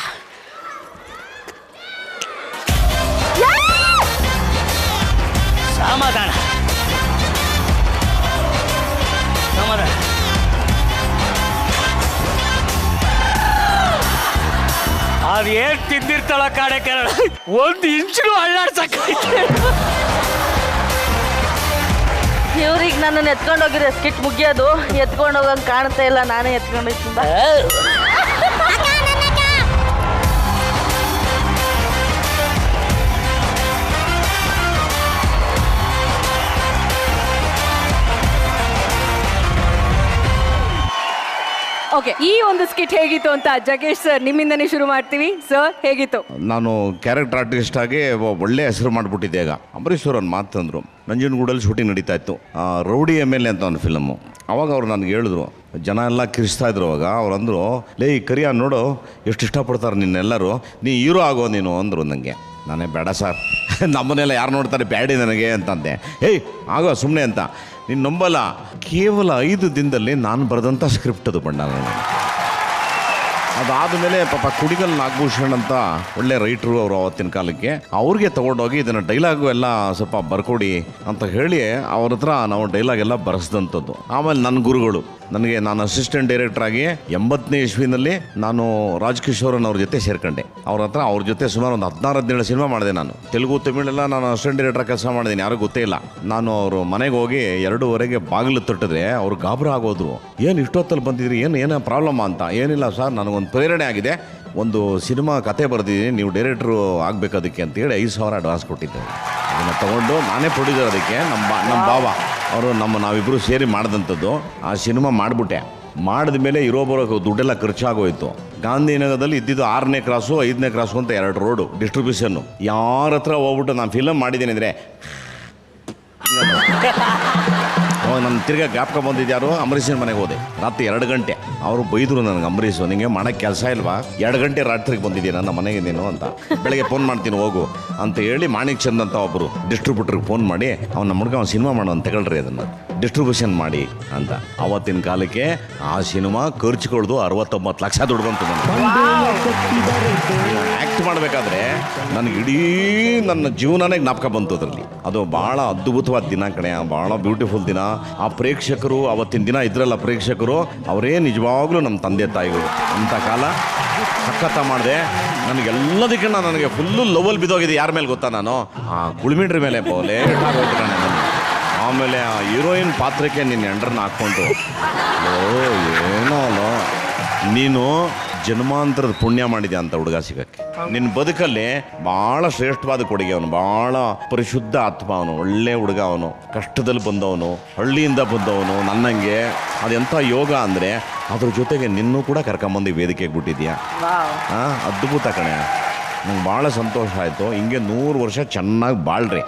ಸಮಾಧಾನ ಸಮಾಧಾನ. ಅದು ಏನ್ ತಿಂದಿರ್ತಾಳ ಕಾಡೆ ಕನ್ನಡ, 1 ಇಂಚು ಅಳ್ಳಾಡ್ಸಕ್ಕೆ. ಇವ್ರಿಗೆ ನನ್ನನ್ನು ಎತ್ಕೊಂಡು ಹೋಗಿದ್ರೆ ಸ್ಕಿಟ್ ಮುಗಿಯೋದು. ಎತ್ಕೊಂಡು ಹೋಗಂಗೆ ಕಾಣ್ತಾ ಇಲ್ಲ, ನಾನೇ ಎತ್ಕೊಂಡು ಹೋಗ್ತೀನಿ. ಓಕೆ, ಈ ಒಂದು ಸ್ಕಿಟ್ ಹೇಗಿತ್ತು ಅಂತ ಜಗೇಶ್ ಸರ್ ನಿಮ್ಮಿಂದನೇ ಶುರು ಮಾಡ್ತೀವಿ. ಸರ್ ಹೇಗಿತ್ತು? ನಾನು ಕ್ಯಾರೆಕ್ಟರ್ ಆರ್ಟಿಸ್ಟ್ ಆಗಿ ಒಳ್ಳೆ ಹೆಸರು ಮಾಡಿಬಿಟ್ಟಿದ್ದೆ. ಈಗ ಅಂಬರೀಶ್ ಅವ್ರು ಒಂದು ಮಾತು ಅಂದರು, ನಂಜನಗೂಡಲ್ಲಿ ಶೂಟಿಂಗ್ ನಡೀತಾ ಇತ್ತು, ರೌಡಿ MLA ಅಂತ ಒಂದು ಫಿಲಮು. ಅವಾಗ ಅವ್ರು ನನಗೆ ಹೇಳಿದ್ರು, ಜನ ಎಲ್ಲ ಕಿರಿಸ್ತಾ ಇದ್ರು. ಅವಾಗ ಅವ್ರು ಅಂದರು, ಲೇ ಕರಿಯ ನೋಡು ಎಷ್ಟು ಇಷ್ಟಪಡ್ತಾರೆ ನಿನ್ನೆಲ್ಲರೂ, ನೀ ಹೀರೋ ಆಗೋ ನೀನು ಅಂದರು ನನಗೆ. ನಾನೇ ಬೇಡ ಸರ್, ನಮ್ಮನ್ನೆಲ್ಲ ಯಾರು ನೋಡ್ತಾರೆ ಬ್ಯಾಡಿ ನನಗೆ ಅಂತಂದೆ. ಏಯ್ ಆಗೋ ಸುಮ್ಮನೆ ಅಂತ. ನೀನು ನಂಬಲ್ಲ, ಕೇವಲ 5 ದಿನದಲ್ಲಿ ನಾನು ಬರೆದಂಥ ಸ್ಕ್ರಿಪ್ಟ್ ಅದು ಬಣ್ಣ. ಅದಾದಮೇಲೆ ಪಾಪ ಕುಡಿಗಲ್ ನಾಗಭೂಷಣ್ ಅಂತ ಒಳ್ಳೆ ರೈಟ್ರು ಅವರು ಅವತ್ತಿನ ಕಾಲಕ್ಕೆ ಅವ್ರಿಗೆ ತಗೊಂಡೋಗಿ ಇದನ್ನು ಡೈಲಾಗು ಎಲ್ಲ ಸ್ವಲ್ಪ ಬರ್ಕೊಡಿ ಅಂತ ಹೇಳಿ ಅವ್ರ ಹತ್ರ ನಾವು ಡೈಲಾಗ್ ಎಲ್ಲ ಬರೆಸಿದಂಥದ್ದು. ಆಮೇಲೆ ನನ್ನ ಗುರುಗಳು ನನಗೆ, ನಾನು ಅಸಿಸ್ಟೆಂಟ್ ಡೈರೆಕ್ಟರ್ ಆಗಿ 80ನೇ ಇಸ್ವಿನಲ್ಲಿ ನಾನು ರಾಜ್ ಕಿಶೋರನ್ ಅವ್ರ ಜೊತೆ ಸೇರ್ಕೊಂಡೆ. ಅವ್ರ ಜೊತೆ ಸುಮಾರು ಒಂದು 16-17 ಸಿನಿಮಾ ಮಾಡಿದೆ ನಾನು. ತೆಲುಗು ತಮಿಳೆಲ್ಲ ನಾನು ಅಸಿಸ್ಟೆಂಟ್ ಡೈರೆಕ್ಟರ್ ಕೆಲಸ ಮಾಡಿದ್ದೀನಿ, ಯಾರಿಗೂ ಗೊತ್ತೇ ಇಲ್ಲ. ನಾನು ಅವರು ಮನೆಗೆ ಹೋಗಿ 2:30 ಬಾಗಿಲು ತಟ್ಟಿದ್ರೆ ಅವ್ರು ಗಾಬರಿ ಆಗೋದ್ರು. ಏನು ಇಷ್ಟೊತ್ತಲ್ಲಿ ಬಂದಿದ್ರಿ, ಏನು ಪ್ರಾಬ್ಲಮ್ ಅಂತ. ಏನಿಲ್ಲ ಸರ್, ನನಗೊಂದು ಪ್ರೇರಣೆ ಆಗಿದೆ, ಒಂದು ಸಿನಿಮಾ ಕತೆ ಬರೆದಿದ್ದೀನಿ, ನೀವು ಡೈರೆಕ್ಟ್ರು ಆಗಬೇಕು ಅದಕ್ಕೆ ಅಂತೇಳಿ 5,000 ಅಡ್ವಾನ್ಸ್ ಕೊಟ್ಟಿದ್ದೆ. ಅದನ್ನು ತೊಗೊಂಡು ನಾನೇ ಪ್ರೊಡ್ಯೂಸರ್ ಅದಕ್ಕೆ. ನಮ್ಮ ಬಾವ ಅವರು ನಾವಿಬ್ಬರು ಸೇರಿ ಮಾಡಿದಂಥದ್ದು. ಆ ಸಿನಿಮಾ ಮಾಡಿಬಿಟ್ಟೆ. ಮಾಡಿದ ಮೇಲೆ ಇರೋ ಬರೋಕೆ ದುಡ್ಡೆಲ್ಲ ಖರ್ಚಾಗೋಯ್ತು. ಗಾಂಧಿನಗರದಲ್ಲಿ ಇದ್ದಿದ್ದು 6ನೇ ಕ್ರಾಸು 5ನೇ ಕ್ರಾಸು ಅಂತ 2 ರೋಡು ಡಿಸ್ಟ್ರಿಬ್ಯೂಷನ್ನು. ಯಾರ ಹತ್ರ ಹೋಗ್ಬಿಟ್ಟು ನಾನು ಫಿಲಮ್ ಮಾಡಿದ್ದೀನಿ ಅಂದರೆ ಅವಾಗ ನನ್ನ ತಿರ್ಗಾ ಜ್ಞಾಪಕ ಬಂದಿದ್ಯಾರು, ಅಂಬರೀಷನ ಮನೆಗೆ ಹೋದೆ. ರಾತ್ರಿ 2 ಗಂಟೆ. ಅವರು ಬೈದರು ನನಗೆ, ಅಂಬರೀಷು ನಿಮಗೆ ಮಾಡೋಕ್ಕೆ ಕೆಲಸ ಇಲ್ವಾ, 2 ಗಂಟೆ ರಾತ್ರಿಗೆ ಬಂದಿದ್ದೀನಿ ನನ್ನ ಮನೆಗೆ ನೀನು ಅಂತ. ಬೆಳಗ್ಗೆ ಫೋನ್ ಮಾಡ್ತೀನಿ ಹೋಗು ಅಂತ ಹೇಳಿ ಮಾಣಿಕ್ ಚಂದ್ ಅಂತ ಒಬ್ಬರು ಡಿಸ್ಟ್ರಿಬ್ಯೂಟರ್ಗೆ ಫೋನ್ ಮಾಡಿ, ಅವ್ನು ನಮ್ಗೆ ಅವ್ನು ಸಿನಿಮಾ ಮಾಡೋನು ತಗೊಳ್ರಿ, ಅದನ್ನು ಡಿಸ್ಟ್ರಿಬ್ಯೂಷನ್ ಮಾಡಿ ಅಂತ. ಆವತ್ತಿನ ಕಾಲಕ್ಕೆ ಆ ಸಿನಿಮಾ ಖರ್ಚುಕೊಳ್ದು 69 ಲಕ್ಷ ದುಡ್ಡು ಬಂತು ನನಗೆ. ಆ್ಯಕ್ಟ್ ಮಾಡಬೇಕಾದ್ರೆ ನನಗೆ ಇಡೀ ನನ್ನ ಜೀವನನೇ ಜ್ಞಾಪಕ ಬಂತು ಅದರಲ್ಲಿ. ಅದು ಭಾಳ ಅದ್ಭುತವಾದ ದಿನ ಕಣೆ, ಭಾಳ ಬ್ಯೂಟಿಫುಲ್ ದಿನ. ಆ ಪ್ರೇಕ್ಷಕರು ಅವತ್ತಿನ ದಿನ ಇದ್ರಲ್ಲ ಪ್ರೇಕ್ಷಕರು, ಅವರೇ ನಿಜವಾಗ್ಲೂ ನಮ್ಮ ತಂದೆ ತಾಯಿಗಳು. ಅಂಥ ಕಾಲ ಸಖತ್ತ ಮಾಡಿದೆ. ನನಗೆಲ್ಲದಕ್ಕಿಂತ ನನಗೆ ಫುಲ್ಲು ಲವಲ್ ಬಿದ್ದೋಗಿದೆ. ಯಾರ ಮೇಲೆ ಗೊತ್ತಾ, ನಾನು ಆ ಕುಳಿಮಿಡ್ರಿ ಮೇಲೆ ಲೇಟ್ ಆಗೋಯ್ತು ಕಣೆ ನಾನು. ಆಮೇಲೆ ಆ ಹೀರೋಯಿನ್ ಪಾತ್ರಕ್ಕೆ ನಿನ್ನ ಎಂಡ್ರನ್ನ ಹಾಕ್ಕೊಂಡು, ಏನೋ ನೀನು ಜನ್ಮಾಂತರದ ಪುಣ್ಯ ಮಾಡಿದೆ ಅಂತ ಹುಡುಗ ಸಿಗಕ್ಕೆ. ನಿನ್ನ ಬದುಕಲ್ಲಿ ಭಾಳ ಶ್ರೇಷ್ಠವಾದ ಕೊಡುಗೆ ಅವನು. ಭಾಳ ಪರಿಶುದ್ಧ ಆತ್ಮ ಅವನು, ಒಳ್ಳೆ ಹುಡುಗ ಅವನು. ಕಷ್ಟದಲ್ಲಿ ಬಂದವನು, ಹಳ್ಳಿಯಿಂದ ಬಂದವನು ನನ್ನಂಗೆ. ಅದೆಂಥ ಯೋಗ ಅಂದರೆ ಅದ್ರ ಜೊತೆಗೆ ನಿನ್ನೂ ಕೂಡ ಕರ್ಕೊಂಬಂದು ವೇದಿಕೆಗೆ ಬಿಟ್ಟಿದ್ಯಾ. ಅದ್ಭುತ ಕಣೆ, ನಂಗೆ ಭಾಳ ಸಂತೋಷ ಆಯಿತು. ಹಿಂಗೆ 100 ವರ್ಷ ಚೆನ್ನಾಗಿ ಬಾಳ್ರಿ.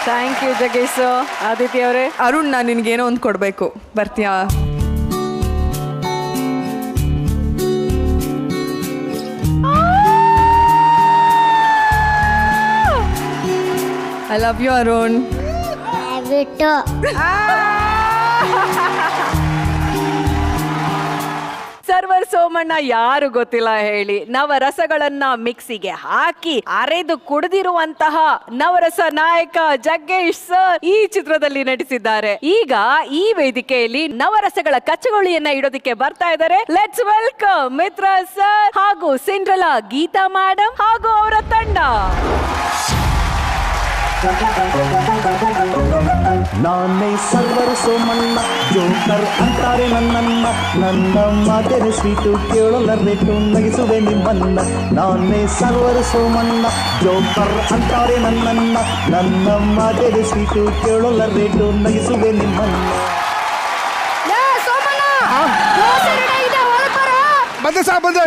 Thank you Jaggesh. ಆದಿತ್ಯ ಅವರೇ. ಅರುಣ್, ನಾನು ನಿನ್ಗೇನೋ ಒಂದು ಕೊಡಬೇಕು, ಬರ್ತೀಯಾ? I love you Arun. Server Somanna ಯಾರು ಗೊತ್ತಿಲ್ಲ ಹೇಳಿ, ನವರಸಗಳನ್ನ ಮಿಕ್ಸಿಗೆ ಹಾಕಿ ಅರೆದು ಕುಡಿದಿರುವಂತಹ ನವರಸ ನಾಯಕ ಜಗ್ಗೇಶ್ ಸರ್ ಈ ಚಿತ್ರದಲ್ಲಿ ನಟಿಸಿದ್ದಾರೆ. ಈಗ ಈ ವೇದಿಕೆಯಲ್ಲಿ ನವರಸಗಳ ಕಚ್ಚಗುಳಿಯನ್ನ ಇಡೋದಕ್ಕೆ ಬರ್ತಾ ಇದ್ದಾರೆ. ಲೆಟ್ಸ್ ವೆಲ್ಕಮ್ ಮಿತ್ರ ಸರ್ ಹಾಗೂ ಸಿಂಡ್ರೆಲಾ ಗೀತಾ ಮೇಡಮ್ ಹಾಗೂ ಅವರ ತಂಡ. ನಾನೇ ಸರ್ವರ್ ಸೋಮಣ್ಣ, ಜೋಕರ್ ಅಂತಾರೆ ನನ್ನನ್ನ. ನನ್ನ ಮಾತೆನೆ ಸ್ವೀಟು, ಕೇಳೋಲ್ಲ ರೇಟು, ನಗಿಸುವೆ ನಿಮ್ಮನ್ನ. ನಾನೇ ಸರ್ವರ್ ಸೋಮಣ್ಣ, ಜೋಕರ್ ಅಂತಾರೆ ನನ್ನನ್ನ. ನನ್ನ ಮಾತೆನೆ ಸ್ವೀಟು, ಕೇಳೋಲ್ಲ ರೇಟು, ನಗಿಸುವೆ ನಿಮ್ಮನ್ನ. ಬಂದೆ ಸಾ, ಬಂದೆ.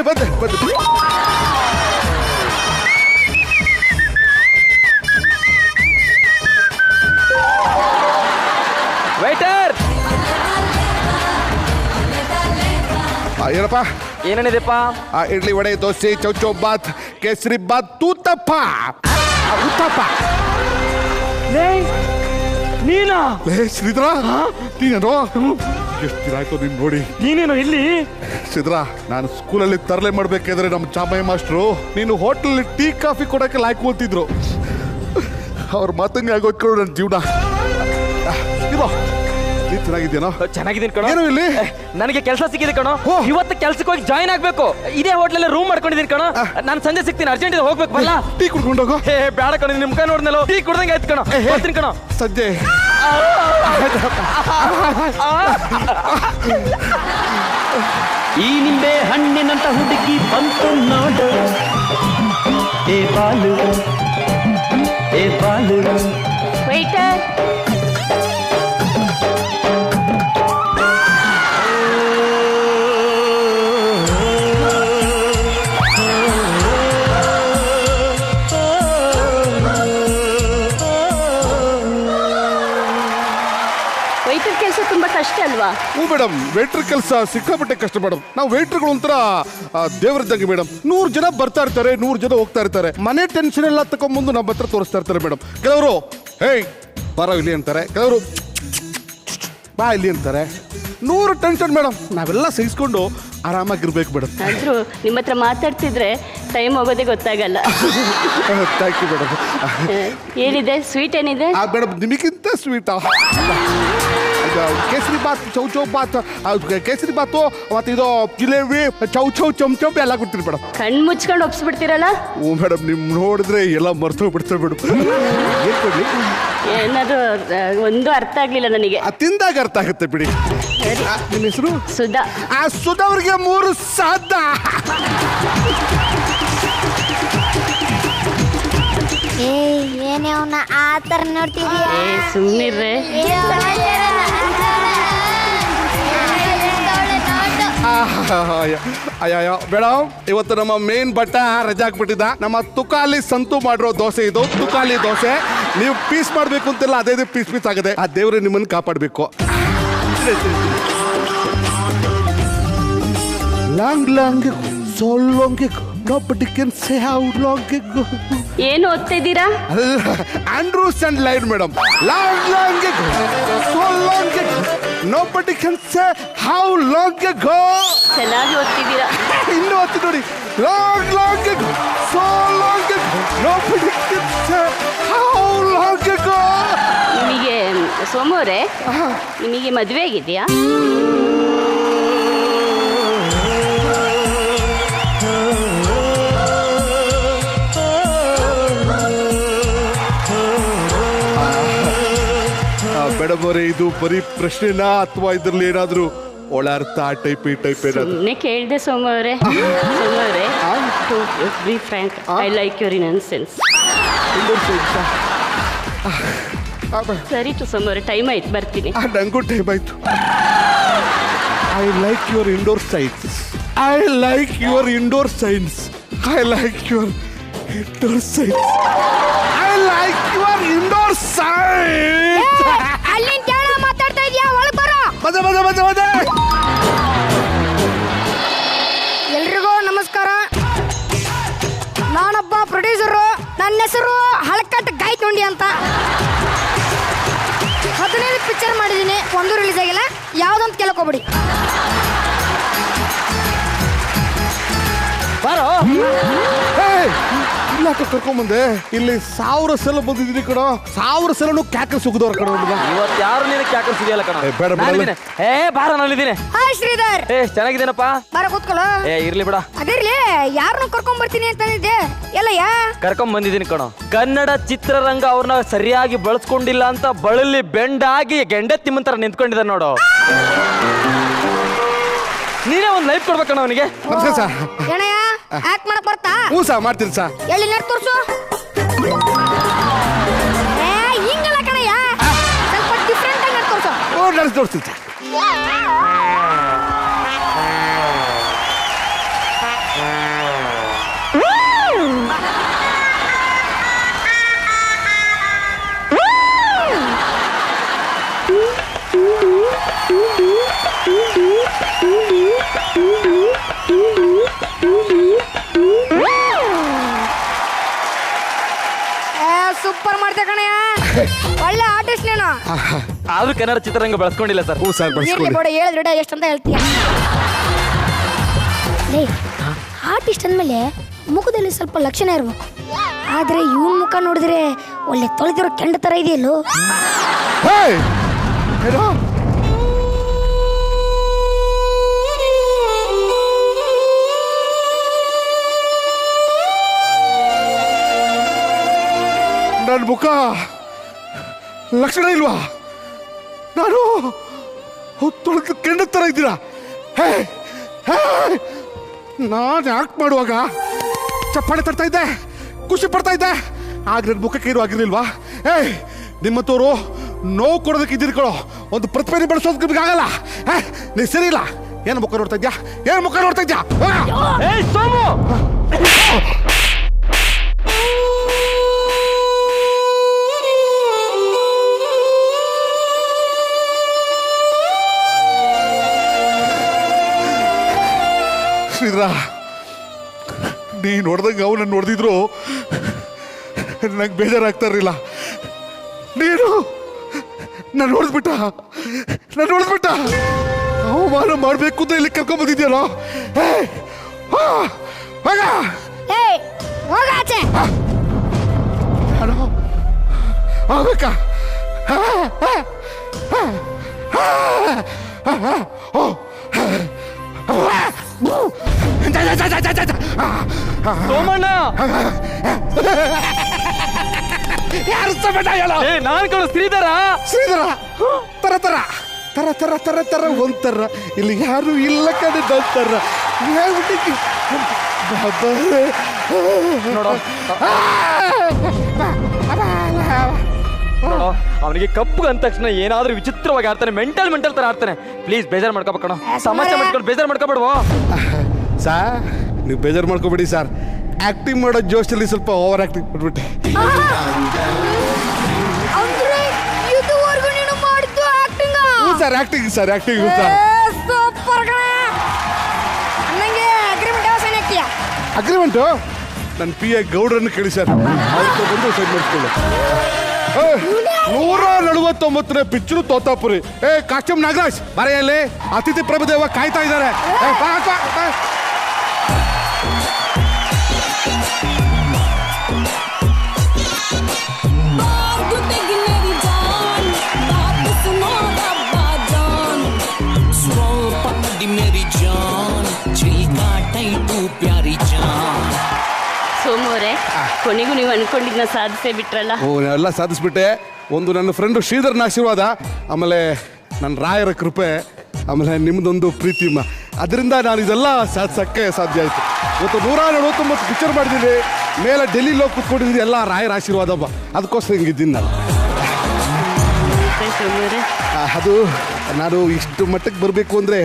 ವೇಟರ್, ಏನಪ್ಪ ಏನೇನಿದೆಪ್ಪ? ಇಡ್ಲಿ, ವಡೆ, ದೋಸೆ, ಚೌಚೌ ಬಾತ್, ಕೇಸರಿ ಬಾತ್, ತೂತಪ್ಪ, ಉತ್ತಪ್ಪ. ನೀನಾ? ಶ್ರೀಧರ, ನೀನೇನೋ ಎಷ್ಟು ದಿನ ಆಯ್ತು ನೀನು ನೋಡಿ. ನೀನೇನು ಇಲ್ಲಿ? ಶ್ರೀಧರ, ನಾನು ಸ್ಕೂಲಲ್ಲಿ ತರಲೆ ಮಾಡ್ಬೇಕಾದ್ರೆ ನಮ್ಮ ಚಾಮಯ್ಯ ಮಾಸ್ಟ್ರು ನೀನು ಹೋಟೆಲ್ ಟೀ ಕಾಫಿ ಕೊಡಕ್ಕೆ ಲಾಯ್ಕು ಅಂತಿದ್ರು. ಅವ್ರ ಮಾತಂಗೆ ಆಗೋದ್ಕೊಂಡು ನನ್ನ ಜೀವನ. ನೀನು ಚೆನ್ನಾಗಿದ್ದೇನೋ? ಚೆನ್ನಾಗಿದ್ದೀನಿ ಕಣೋ. ಏನು ಇಲ್ಲಿ? ನನಗೆ ಕೆಲಸ ಸಿಕ್ಕಿದೆ ಕಣೋ. ಇವತ್ತು ಕೆಲ್ಸಕ್ಕೆ ಹೋಗಿ ಜಾಯ್ನ್ ಆಗ್ಬೇಕು. ಇದೇ ಹೋಟ್ಲಲ್ಲಿ ರೂಮ್ ಮಾಡ್ಕೊಂಡಿದ್ದೀನಿ ಕಣೋ. ನಾನು ಸಂಜೆ ಸಿಗ್ತೀನಿ, ಅರ್ಜೆಂಟ್ ಇದೆ, ಹೋಗ್ಬೇಕು. ಬಲ್ಲ ಟೀ ಕುಡ್ಕೊಂಡು ಹೋಗೋ. ಬೇಡ ಕಣೋ, ನಿಮ್ ಮುಖ ನೋಡ್ನಲ್ಲ, ಟೀ ಕುಡ್ದಂಗೆ ಆಯ್ತು ಕಣೋ. ಬರ್ತೀನಿ ಕಣೋ. ಸಂಜೆ ಈ ನಿಂಬೆ ಹಣ್ಣಿನಂತ ಹುಡುಗಿ ಬಂತು ನೋಡು. ಏ ಬಾಲು, ಏ ಬಾಲು. ವೇಟರ್, ವೇಟರ್ ಕೆಲಸ ತುಂಬಾ ಕಷ್ಟ ಅಲ್ವಾ? ಹ್ಞೂ ಮೇಡಮ್, ವೇಟ್ರ್ ಕೆಲಸ ಸಿಕ್ಕಾಪಟ್ಟೆ ಕಷ್ಟ ಮೇಡಮ್. ನಾವು ವೇಟ್ರ್ಗಳು ಒಂಥರ ದೇವರಿದ್ದಂಗೆ ಮೇಡಮ್. 100 ಜನ ಬರ್ತಾ ಇರ್ತಾರೆ, 100 ಜನ ಹೋಗ್ತಾ ಇರ್ತಾರೆ. ಮನೆ ಟೆನ್ಷನ್ ಎಲ್ಲ ತಗೊಂಡ್ಬಂದು ನಮ್ಮ ಹತ್ರ ತೋರಿಸ್ತಾ ಇರ್ತಾರೆ ಮೇಡಮ್. ಕೆಲವರು ಹೇಯ್ ಬರೋ ಇಲ್ಲಿ ಅಂತಾರೆ, ಕೆಲವರು ಬಾ ಇಲ್ಲಿ ಅಂತಾರೆ. 100 ಟೆನ್ಷನ್ ಮೇಡಮ್. ನಾವೆಲ್ಲ ಸಹಿಸ್ಕೊಂಡು ಆರಾಮಾಗಿರ್ಬೇಕು ಮೇಡಮ್. ಆದ್ರೂ ನಿಮ್ಮ ಹತ್ರ ಮಾತಾಡ್ತಿದ್ರೆ ಟೈಮ್ ಹೋಗೋದೇ ಗೊತ್ತಾಗಲ್ಲ. Thank you madam. ಏನಿದೆ ಸ್ವೀಟ್ ಏನಿದೆ? ಮೇಡಮ್ ನಿಮಗಿಂತ ಸ್ವೀಟಾ? ಕೇಸರಿ ಬಾತ್, ಚೌ ಬಾತ್, ಕೇಸರಿ ಬಾತು ಮತ್ತೆ ಇದು ಜಿಲೇಬಿ, ಚೌ ಚಮ್ ಎಲ್ಲ ಕೊಡ್ತೀರಿ ಮೇಡಮ್. ಕಣ್ಣು ಮುಚ್ಕೊಂಡು ಒಪ್ಸ್ಬಿಡ್ತೀರಲ್ಲ? ಹ್ಞೂ ಮೇಡಮ್, ನಿಮ್ ನೋಡಿದ್ರೆ ಎಲ್ಲ ಮರ್ತೋಗ್ಬಿಡ್ತೇವೆ ಮೇಡಮ್. ಏನ್ ಕೊಡ್ಲಿ? ಏನಾದ್ರು ಒಂದು ಅರ್ಥ ಆಗ್ಲಿಲ್ಲ ನನಗೆ. ತಿಂದಾಗ ಅರ್ಥ ಆಗುತ್ತೆ ಬಿಡಿ. ನಿಮ್ಮ ಹೆಸರು? ಸುಧಾ. ಸುಧಾ ಅವ್ರಿಗೆ 3 ಸಾಧ. ಏನೇ ಅವನ ಆ ಥರ ನೋಡ್ತಿದ್ಯಾ? ಸುಮ್ಮನಿರ್ರೆ. ಅಯ್ಯ ಮೇಡಮ್, ಇವತ್ತು ನಮ್ಮ ಮೇನ್ ಬಟ್ಟ ರಜಾ ಹಾಕ್ಬಿಟ್ಟಿದ್ದ. ನಮ್ಮ ತುಕಾಲಿ ಸಂತು ಮಾಡಿರೋ ದೋಸೆ ಇದು, ತುಕಾಲಿ ದೋಸೆ. ನೀವು ಪೀಸ್ ಮಾಡ್ಬೇಕು ಅಂತಿಲ್ಲ, ಅದೇ ಪೀಸ್ ಆಗದೆ. ಆ ದೇವ್ರೆ ನಿಮ್ಮನ್ನು ಕಾಪಾಡಬೇಕು. Long so long ago nobody can say how long ago. ಏನು ಓದ್ತಾ ಇದ್ದೀರಾ? Andrews and line madam. Long ago so long ago nobody can say how long ago. ಚೆನ್ನಾಗಿ ಓದ್ತಿದ್ದೀರಾ. ಇನ್ನು ಓದ್ತಿ ನೋಡಿ. Long ago so long ago nobody can say how long ago. ನಿಮಗೆ ಸೋಮವಾರೇ ನಿಮಗೆ ಮದುವೆ ಆಗಿದೆಯಾ? ಮೇಡಮ್ ಅವರೇ, ಇದು ಬರೀ ಪ್ರಶ್ನೆನಾ ಅಥವಾ ಇದ್ರಲ್ಲಿ ಏನಾದ್ರು ಒಳ ಅರ್ಥ ಟೈಪ್ ಏನಾದ್ರು? ಕೇಳಿದೆ ಸೋಮವಾರೇ. ಸೋಮವಾರೇ, to be frank, I like your innocence. ಸರಿ ಟು ಸೋಮವಾರೇ, ಟೈಮ್ ಆಯ್ತು, ಬರ್ತೀನಿ. ನಂಗೂ ಟೈಮ್ ಆಯ್ತು. I like your indoor science. I like your indoor science. I like your indoor science. I like your indoor science. ಅಲ್ಲಿ ಕೇಳ ಮಾತಾಡ್ತಾ ಇದೀಯಾ? ಒಳಗೆ ಬರೋ. ಬದ. ಎಲ್ರಿಗೂ ನಮಸ್ಕಾರ. ನಾನೊಬ್ಬ ಪ್ರೊಡ್ಯೂಸರು. ನನ್ನ ಹೆಸರು ಹಳಕಟ್ ಗಾಯ್ತುಂಡಿ ಅಂತ. 15 ಪಿಕ್ಚರ್ ಮಾಡಿದ್ದೀನಿ, ಒಂದು ರಿಲೀಸ್ ಆಗಿಲ್ಲ. ಯಾವ್ದಂತ ಕೇಳಕೋಬಿಡಿ. ಬಾರೋ. ಇಲ್ಲ ಕರ್ಕೊಂಬಂದೆ. ಇಲ್ಲಿ 1000 ಸಲ ಬಂದಿದ್ದೀನಿ ಕಣ. 1000 ಸಲನು ಕ್ಯಾಕರ್ ಸುಗಿದವ್ರ ಕಣ. ಇವತ್ತು ಯಾರು ನೀನು ಕ್ಯಾಕರ್ ಸುಗಿಯಲ್ಲ ಕಣ. ಬಾರ ನಾನಿದ್ದೀನಿ. ಹಾಯ್ ಶ್ರೀಧರ್. ಚೆನ್ನಾಗಿದ್ದೇನಪ್ಪ? ಬಾರ ಕೂತ್ಕೊಳ್ಳೋ. ಇರ್ಲಿ ಬಿಡ. ಅದಿರ್ಲಿ, ಯಾರನ್ನ ಕರ್ಕೊಂಡ್ ಬರ್ತೀನಿ ಅಂತಂದಿದ್ದೆ. ಎಲ್ಲಯ್ಯ? ಕರ್ಕೊಂಡ್ ಬಂದಿದ್ದೀನಿ ಕಣ. ಕನ್ನಡ ಚಿತ್ರರಂಗ ಅವ್ರನ್ನ ಸರಿಯಾಗಿ ಬಳಸ್ಕೊಂಡಿಲ್ಲ ಅಂತ ಬಳಲಿ ಬೆಂಡಾಗಿ ಗೆಂಡೆತ್ತಿ ಮುಂತರ ನಿಂತ್ಕೊಂಡಿದ್ದ ನೋಡು. ನೀನೇ ಒಂದು ಲೈಫ್ ಕೊಡ್ಬೇಕಣ್ಣ ಅವನಿಗೆ. ನಮಸ್ಕಾರ ಸರ್. ಏನಯ್ಯ ಆಕ್ಟ್ ಮಾಡಕ್ ಬರ್ತಾ? ಹ್ಞೂ ಸರ್, ಮಾಡ್ತೀನಿ ಸರ್. ಎಲ್ಲಿ ನಡ್ ತೋರ್ಸು. ಹಿಂಗಲ್ಲ ಕಣಯ್ಯ, ಸ್ವಲ್ಪ ಡಿಫ್ರೆಂಟ್ ಆಗಿ ನಡ್ ತೋರ್ಸು. ನಡೆಸಿ ತೋರಿಸ್ತೀನಿ ಸರ್. ಸೂಪರ್ ಮಾಡ್ದೆ ಕಣಯ್ಯ, ಒಳ್ಳೆ ಆರ್ಟಿಸ್ಟ್ ನೀನು. ಆದ್ರೂ ಕನ್ನಡ ಚಿತ್ರರಂಗ ಬಳಸ್ಕೊಂಡಿಲ್ಲ ಸರ್. ಹ್ಞೂ ಸರ್, ಇರ್ಲಿ ಬಿಡು, ಹೇಳಿದ್ರೆ ಎಷ್ಟಂತ ಹೇಳ್ತೀಯ. ಆರ್ಟಿಸ್ಟ್ ಅಂದಮೇಲೆ ಮುಖದಲ್ಲಿ ಸ್ವಲ್ಪ ಲಕ್ಷಣ ಇರ್ಬೇಕು. ಆದ್ರೆ ಇವನ್ ಮುಖ ನೋಡಿದ್ರೆ ಒಳ್ಳೆ ತೊಳೆದಿರೋ ಕೆಂಡ ತರ ಇದೆಯಲ್ಲೋ. ನನ್ನ ಮುಖ ಲಕ್ಷಣ ಇಲ್ವಾ? ನಾನು ತೊಳೆದ ಕೆಂಡ ತರ ಇದ್ದೀರಾ? ನಾನು ಆಕ್ಟ್ ಮಾಡುವಾಗ ಚಪ್ಪಾಳೆ ತರ್ತಾ ಇದ್ದೆ, ಖುಷಿ ಪಡ್ತಾ ಇದ್ದೆ. ಆಗ ನನ್ನ ಮುಖಕ್ಕೆ ಏನು ಆಗಿರ್ಲಿಲ್ವಾ? ನಿಮ್ಮಂತವ್ರು ನೋವು ಕೊಡೋದಕ್ಕೆ ಇದ್ದಿರ್ಕೊಳ್ಳೋ ಒಂದು ಪ್ರತಿಭೆ ಬೆಳೆಸೋದಕ್ಕೆ ನಿಮ್ಗೆ ಆಗಲ್ಲ. ನೀ ಸರಿ ಇಲ್ಲ. ಏನು ಮುಖ ನೋಡ್ತಾ ಇದ್ಯಾ? ಏನು ಮುಖ ನೋಡ್ತಾ ಇದ್ಯಾ? ಶ್ರೀಧರ, ನೀನು ನೋಡ್ದಂಗೆ ಅವನನ್ನು ನೋಡ್ದಿದ್ರು ನಂಗೆ ಬೇಜಾರಾಗ್ತಾ ಇರಲಿಲ್ಲ. ನೀನು ನಾನು ನೋಡಿದ್ಬಿಟ್ಟ ಅವಮಾನ ಮಾಡಬೇಕು ಅಂತ ಇಲ್ಲಿ ಕರ್ಕೊಂಡ್ಬಂದಿದ್ಯಲ್ಲ. ಹೋಗ್ಬೇಕಾ? ಸೋಮಣ್ಣ, ಯಾರು ನಾನು ಕಳು ಶ್ರೀಧರ ತರ ತರ ತರ ತರ ತರ ತರ ಒಂಥರ ಇಲ್ಲಿ ಯಾರು ಇಲ್ಲ ಕಡೆ ತರ ನೋಡೋ, ಅವನಿಗೆ ಕಪ್ಪು ಅಂದ ತಕ್ಷಣ ಏನಾದ್ರೂ ವಿಚಿತ್ರವಾಗಿ ಆಡ್ತಾನೆ, ಮೆಂಟಲ್ ತರ ಆಡ್ತಾನೆ. ಪ್ಲೀಸ್ ಬೇಜಾರು ಮಾಡ್ಕೋಬೇಕಣ, ಸಮಸ್ಯೆ ಮಾಡ್ಕೊಂಡು ಬೇಜಾರು ಮಾಡ್ಕೊಬೇಡ್ವೋ. ಸಾರ್ ನೀವು ಬೇಜಾರು ಮಾಡ್ಕೋಬೇಡಿ ಸರ್. ಆಕ್ಟಿಂಗ್ ಮಾಡೋ ಜೋಶಲ್ಲಿ ಸ್ವಲ್ಪ ಓವರ್ ಆಕ್ಟಿಂಗ್ ಮಾಡ್ಬಿಟ್ಟೆ. ಸರ್ ಆಕ್ಟಿಂಗ್ ಸರ್ ಅಗ್ರಿಮೆಂಟು ನನ್ನ ಪಿ ಎ ಗೌಡ್ರನ್ನು ಕೇಳಿ ಸರ್, ಅವ್ರ ಬಂದು ಸೈನ್ ಮಾಡಿಸ್ಕೊಳ್ಳಿ. 149ನೇ ಪಿಕ್ಚರು ತೋತಾಪುರಿ. ಕಾಸ್ಟ್ಯೂಮ್ ನಾಗರಾಜ್ ಬರೆಯಲ್ಲಿ ಅತಿಥಿ ಪ್ರಭುದೇವ ಕಾಯ್ತಾ ಇದ್ದಾರೆ. ಸೋಮವಾರೇ, ಕೊನೆಗೂ ನೀವು ಅನ್ಕೊಂಡಿದ್ನ ಸಾಧಿಸೇ ಬಿಟ್ರಲ್ಲ. ಎಲ್ಲ ಸಾಧಿಸ್ಬಿಟ್ಟೆ. ಒಂದು ನನ್ನ ಫ್ರೆಂಡು ಶ್ರೀಧರ್ನ ಆಶೀರ್ವಾದ, ಆಮೇಲೆ ನನ್ನ ರಾಯರ ಕೃಪೆ, ಆಮೇಲೆ ನಿಮ್ಮದೊಂದು ಪ್ರೀತಿಮ, ಅದರಿಂದ ನಾನು ಇದೆಲ್ಲ ಸಾಧಿಸೋಕ್ಕೆ ಸಾಧ್ಯ ಆಯಿತು. ಇವತ್ತು 149 ಪಿಕ್ಚರ್ ಮಾಡಿದ್ದೀನಿ, ಮೇಲೆ ಡೆಲ್ಲಿಲಿ ಹೋಗಿ ಕೂತ್ಕೊಂಡಿದ್ದೀನಿ, ಎಲ್ಲ ರಾಯರ ಆಶೀರ್ವಾದಪ್ಪ. ಅದಕ್ಕೋಸ್ಕರ ಹಿಂಗಿದ್ದೀನಿ ನಾನು. ಅದು ನಾನು ಇಷ್ಟು ಮಟ್ಟಕ್ಕೆ ಬರಬೇಕು ಅಂದರೆ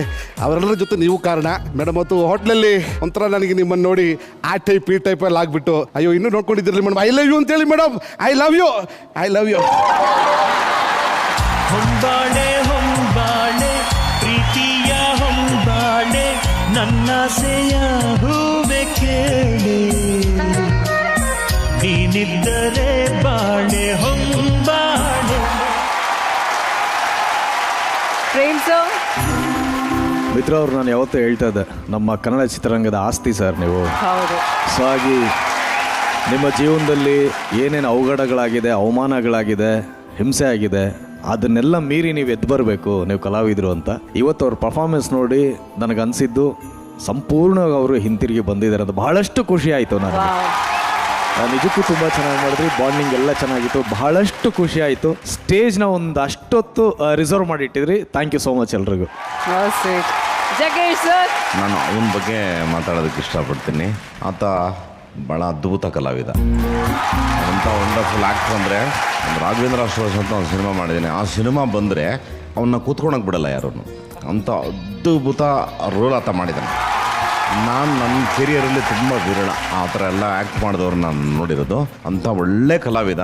ಅವರೆಲ್ಲರ ಜೊತೆ ನೀವು ಕಾರಣ ಮೇಡಮ್. ಮತ್ತು ಹೋಟ್ಲಲ್ಲಿ ಒಂಥರ ನನಗೆ ನಿಮ್ಮನ್ನು ನೋಡಿ ಆ ಟೈಪ್ ಈ ಟೈಪಲ್ಲಿ ಆಗಿಬಿಟ್ಟು, ಅಯ್ಯೋ ಇನ್ನೂ ನೋಡ್ಕೊಂಡಿದ್ದಿರಲಿ ಮೇಡಮ್, ಐ ಲವ್ ಯು ಅಂತೇಳಿ ಮೇಡಮ್. I love you. ಹೊಂಬಾಳೆ ಹೊಂಬಾಳೆ ಪ್ರೀತಿಯ ಹೊಂಬಾಳೆ ನನ್ನಾಸೆಯ ಹೂವೆ ಕೇಳೆ, ನೀನಿದ್ದರೆ ಬಾಳೆ ಹೊಂಬಾಳೆ. ಮಿತ್ರ ಅವ್ರು, ನಾನು ಯಾವತ್ತೂ ಹೇಳ್ತಾ ಇದ್ದೆ, ನಮ್ಮ ಕನ್ನಡ ಚಿತ್ರರಂಗದ ಆಸ್ತಿ ಸರ್ ನೀವು. ಸೊ ಹಾಗೆ ನಿಮ್ಮ ಜೀವನದಲ್ಲಿ ಏನೇನು ಅವಘಡಗಳಾಗಿದೆ, ಅವಮಾನಗಳಾಗಿದೆ, ಹಿಂಸೆ ಆಗಿದೆ, ಅದನ್ನೆಲ್ಲ ಮೀರಿ ನೀವು ಎದ್ದು ಬರಬೇಕು, ನೀವು ಕಲಾವಿದರು ಅಂತ. ಇವತ್ತು ಅವ್ರ ಪರ್ಫಾರ್ಮೆನ್ಸ್ ನೋಡಿ ನನಗನ್ಸಿದ್ದು ಸಂಪೂರ್ಣವಾಗಿ ಅವರು ಹಿಂತಿರುಗಿ ಬಂದಿದ್ದಾರೆ ಅಂತ ಬಹಳಷ್ಟು ಖುಷಿ ಆಯಿತು. ನಿಜಕ್ಕೂ ತುಂಬ ಚೆನ್ನಾಗಿ ಮಾಡಿದ್ರಿ, ಬಾಂಡಿಂಗ್ ಎಲ್ಲ ಚೆನ್ನಾಗಿತ್ತು, ಬಹಳಷ್ಟು ಖುಷಿ ಆಯಿತು. ಸ್ಟೇಜ್ನ ಒಂದು ಅಷ್ಟೊತ್ತು ರಿಸರ್ವ್ ಮಾಡಿ ಇಟ್ಟಿದ್ರಿ. ಥ್ಯಾಂಕ್ ಯು ಸೋ ಮಚ್ ಎಲ್ರಿಗೂ. ಜಗ್ಗೇಶ್ ಸರ್, ನಾನು ಅವನ ಬಗ್ಗೆ ಮಾತಾಡೋದಕ್ಕೆ ಇಷ್ಟಪಡ್ತೀನಿ. ಆತ ಭಾಳ ಅದ್ಭುತ ಕಲಾವಿದ, ಅಂಥ ವಂಡರ್ಫುಲ್ ಆ್ಯಕ್ಟರ್. ಅಂದರೆ ರಾಘವೇಂದ್ರ ಅಷ್ಟೋಸ್ ಅಂತ ಒಂದು ಸಿನಿಮಾ ಮಾಡಿದ್ದೀನಿ. ಆ ಸಿನಿಮಾ ಬಂದರೆ ಅವನ್ನ ಕೂತ್ಕೊಳಕ್ಕೆ ಬಿಡಲ್ಲ ಯಾರೂ. ಅಂಥ ಅದ್ಭುತ ರೋಲ್ ಆತ ಮಾಡಿದ್ದಾನೆ. ನಾನು ನನ್ನ ಕೆರಿಯರಲ್ಲಿ ತುಂಬ ವಿರಳ ಆ ಥರ ಎಲ್ಲ ಆ್ಯಕ್ಟ್ ಮಾಡಿದವ್ರು ನಾನು ನೋಡಿರೋದು. ಅಂಥ ಒಳ್ಳೆ ಕಲಾವಿದ.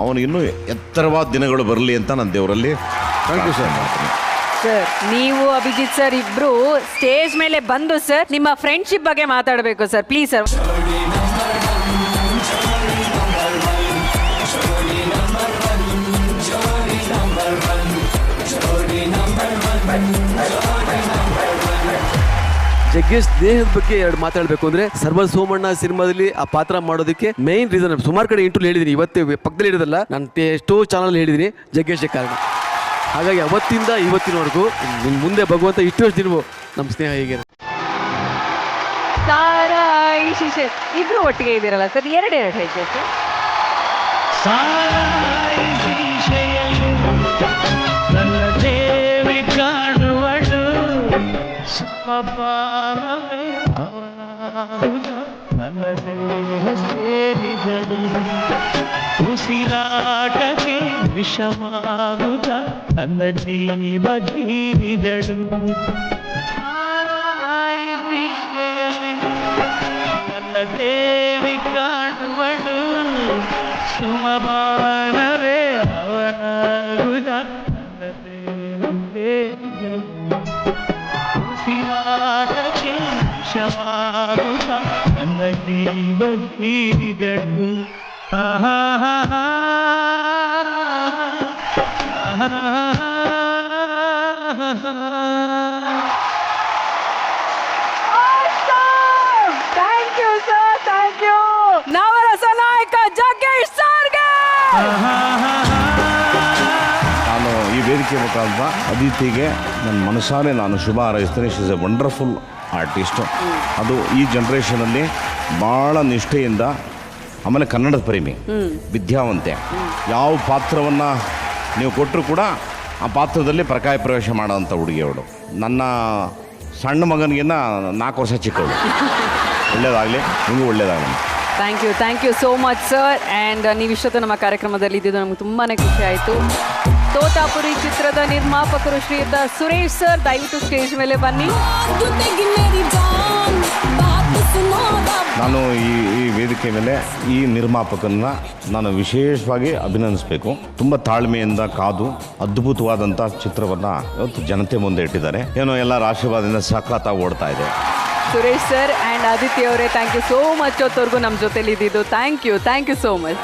ಅವನು ಇನ್ನೂ ಎತ್ತರವಾದ ದಿನಗಳು ಬರಲಿ ಅಂತ ನಾನು ದೇವರಲ್ಲಿ ಥ್ಯಾಂಕ್ ಯು ಸರ್ ಮಾಡ್ತೀನಿ. ಸರ್, ನೀವು ಅಭಿಜಿತ್ ಸರ್ ಇಬ್ರು ಸ್ಟೇಜ್ ಮೇಲೆ ಬಂದು ಸರ್ ನಿಮ್ಮ ಫ್ರೆಂಡ್ಶಿಪ್ ಬಗ್ಗೆ ಮಾತಾಡಬೇಕು ಸರ್, ಪ್ಲೀಸ್ ಸರ್. ಜಗ್ಗೇಶ್ ದೇಹದ ಬಗ್ಗೆ ಎರಡು ಮಾತಾಡಬೇಕು ಅಂದ್ರೆ, ಸರ್ವ ಸೋಮಣ್ಣ ಸಿನಿಮಾದಲ್ಲಿ ಆ ಪಾತ್ರ ಮಾಡೋದಕ್ಕೆ ಮೇನ್ ರೀಸನ್ ಸುಮಾರು ಕಡೆ ಇಂಟರ್ವ್ಯೂ ಹೇಳಿದ್ದೀನಿ, ಇವತ್ತೇ ಪಕ್ಕದಲ್ಲಿ ಹೇಳಿದಲ್ಲ, ನಾನು ಎಷ್ಟೋ ಚಾನಲ್ ಹೇಳಿದ್ದೀನಿ, ಜಗ್ಗೇಶ್ ಕಾರಣ. ಹಾಗಾಗಿ ಅವತ್ತಿಂದ ಇವತ್ತಿನವರೆಗೂ ನಿನ್ನ ಮುಂದೆ ಭಗವಂತ ಇಷ್ಟು ವರ್ಷ ದಿನವೂ ನಮ್ಮ ಸ್ನೇಹ ಹೀಗೆ. ತಾರಾ ಇಬ್ರು ಒಟ್ಟಿಗೆ ಇದ್ದೀರಲ್ಲ ಸರ್, ಎರಡೆರಡು ಹೆಜ್ಜೆ ಉಸಿರಾಟಕ್ಕೆ ವಿಷವಾಗುತ್ತ ನನ್ನ ಜೀವ ಗೀರಿದಳು. ನನ್ನ ದೇವಿ ಕಾಣುವಳು ಸುಮಬಾನವೇ ಅವನಾಗುದ ನನ್ನ ದೇವಿ ಉಸಿರಾಟಕ್ಕೆ ವಿಷವಾ ಬೀಗಡು thank you sir, thank you. ನವರಸ ನಾಯಕ ಜಗ್ಗೇಶ್ ಸರ್ಗೆ. ನಾನು ಈ ವೇದಿಕೆ ಮುಖಾಂತರ ಅದಿತಿಗೆ ನನ್ನ ಮನಸಾರೆ ನಾನು ಶುಭ ಹಾರೈಸ್ತೇನೆ. She is a wonderful artist. ಅದು ಈ ಜನ್ರೇಷನಲ್ಲಿ ಭಾಳ ನಿಷ್ಠೆಯಿಂದ, ಆಮೇಲೆ ಕನ್ನಡದ ಪ್ರೇಮಿ, ವಿದ್ಯಾವಂತೆ. ಯಾವ ಪಾತ್ರವನ್ನು ನೀವು ಕೊಟ್ಟರು ಕೂಡ ಆ ಪಾತ್ರದಲ್ಲಿ ಪ್ರಕಾಯ ಪ್ರವೇಶ ಮಾಡೋವಂಥ ಹುಡುಗಿ ಅವಳು. ನನ್ನ ಸಣ್ಣ ಮಗನಿಗಿನ್ನ 4 ವರ್ಷ ಚಿಕ್ಕವಳು. ಒಳ್ಳೇದಾಗಲಿ, ನಿಮಗೂ ಒಳ್ಳೇದಾಗಲಿ. Thank you so much sir. And ನೀವು ಇಷ್ಟೊತ್ತು ನಮ್ಮ ಕಾರ್ಯಕ್ರಮದಲ್ಲಿ ಇದ್ದಿದ್ದು ನಮ್ಗೆ ತುಂಬಾ ಖುಷಿ ಆಯಿತು. ತೋತಾಪುರಿ ಚಿತ್ರದ ನಿರ್ಮಾಪಕರು ಶ್ರೀಯುತ ಸುರೇಶ್ ಸರ್, ದಯವಿಟ್ಟು ಸ್ಟೇಜ್ ಮೇಲೆ ಬನ್ನಿ. ನಾನು ಈ ವೇದಿಕೆ ಮೇಲೆ ಈ ನಿರ್ಮಾಪಕನ್ನ ನಾನು ವಿಶೇಷವಾಗಿ ಅಭಿನಂದಿಸಬೇಕು. ತುಂಬ ತಾಳ್ಮೆಯಿಂದ ಕಾದು ಅದ್ಭುತವಾದಂಥ ಚಿತ್ರವನ್ನು ಇವತ್ತು ಜನತೆ ಮುಂದೆ ಇಟ್ಟಿದ್ದಾರೆ. ಏನೋ ಎಲ್ಲರ ಆಶೀರ್ವಾದದಿಂದ ಸಖತ್ತಾಗಿ ಓಡ್ತಾ ಇದೆ. ಸುರೇಶ್ ಸರ್ ಆ್ಯಂಡ್ ಅದಿತಿ ಅವರೇ, ಥ್ಯಾಂಕ್ ಯು ಸೋ ಮಚ್. ಹೊತ್ತವರೆಗೂ ನಮ್ಮ ಜೊತೆಲಿ ಇದ್ದಿದ್ದು ಥ್ಯಾಂಕ್ ಯು ಸೋ ಮಚ್.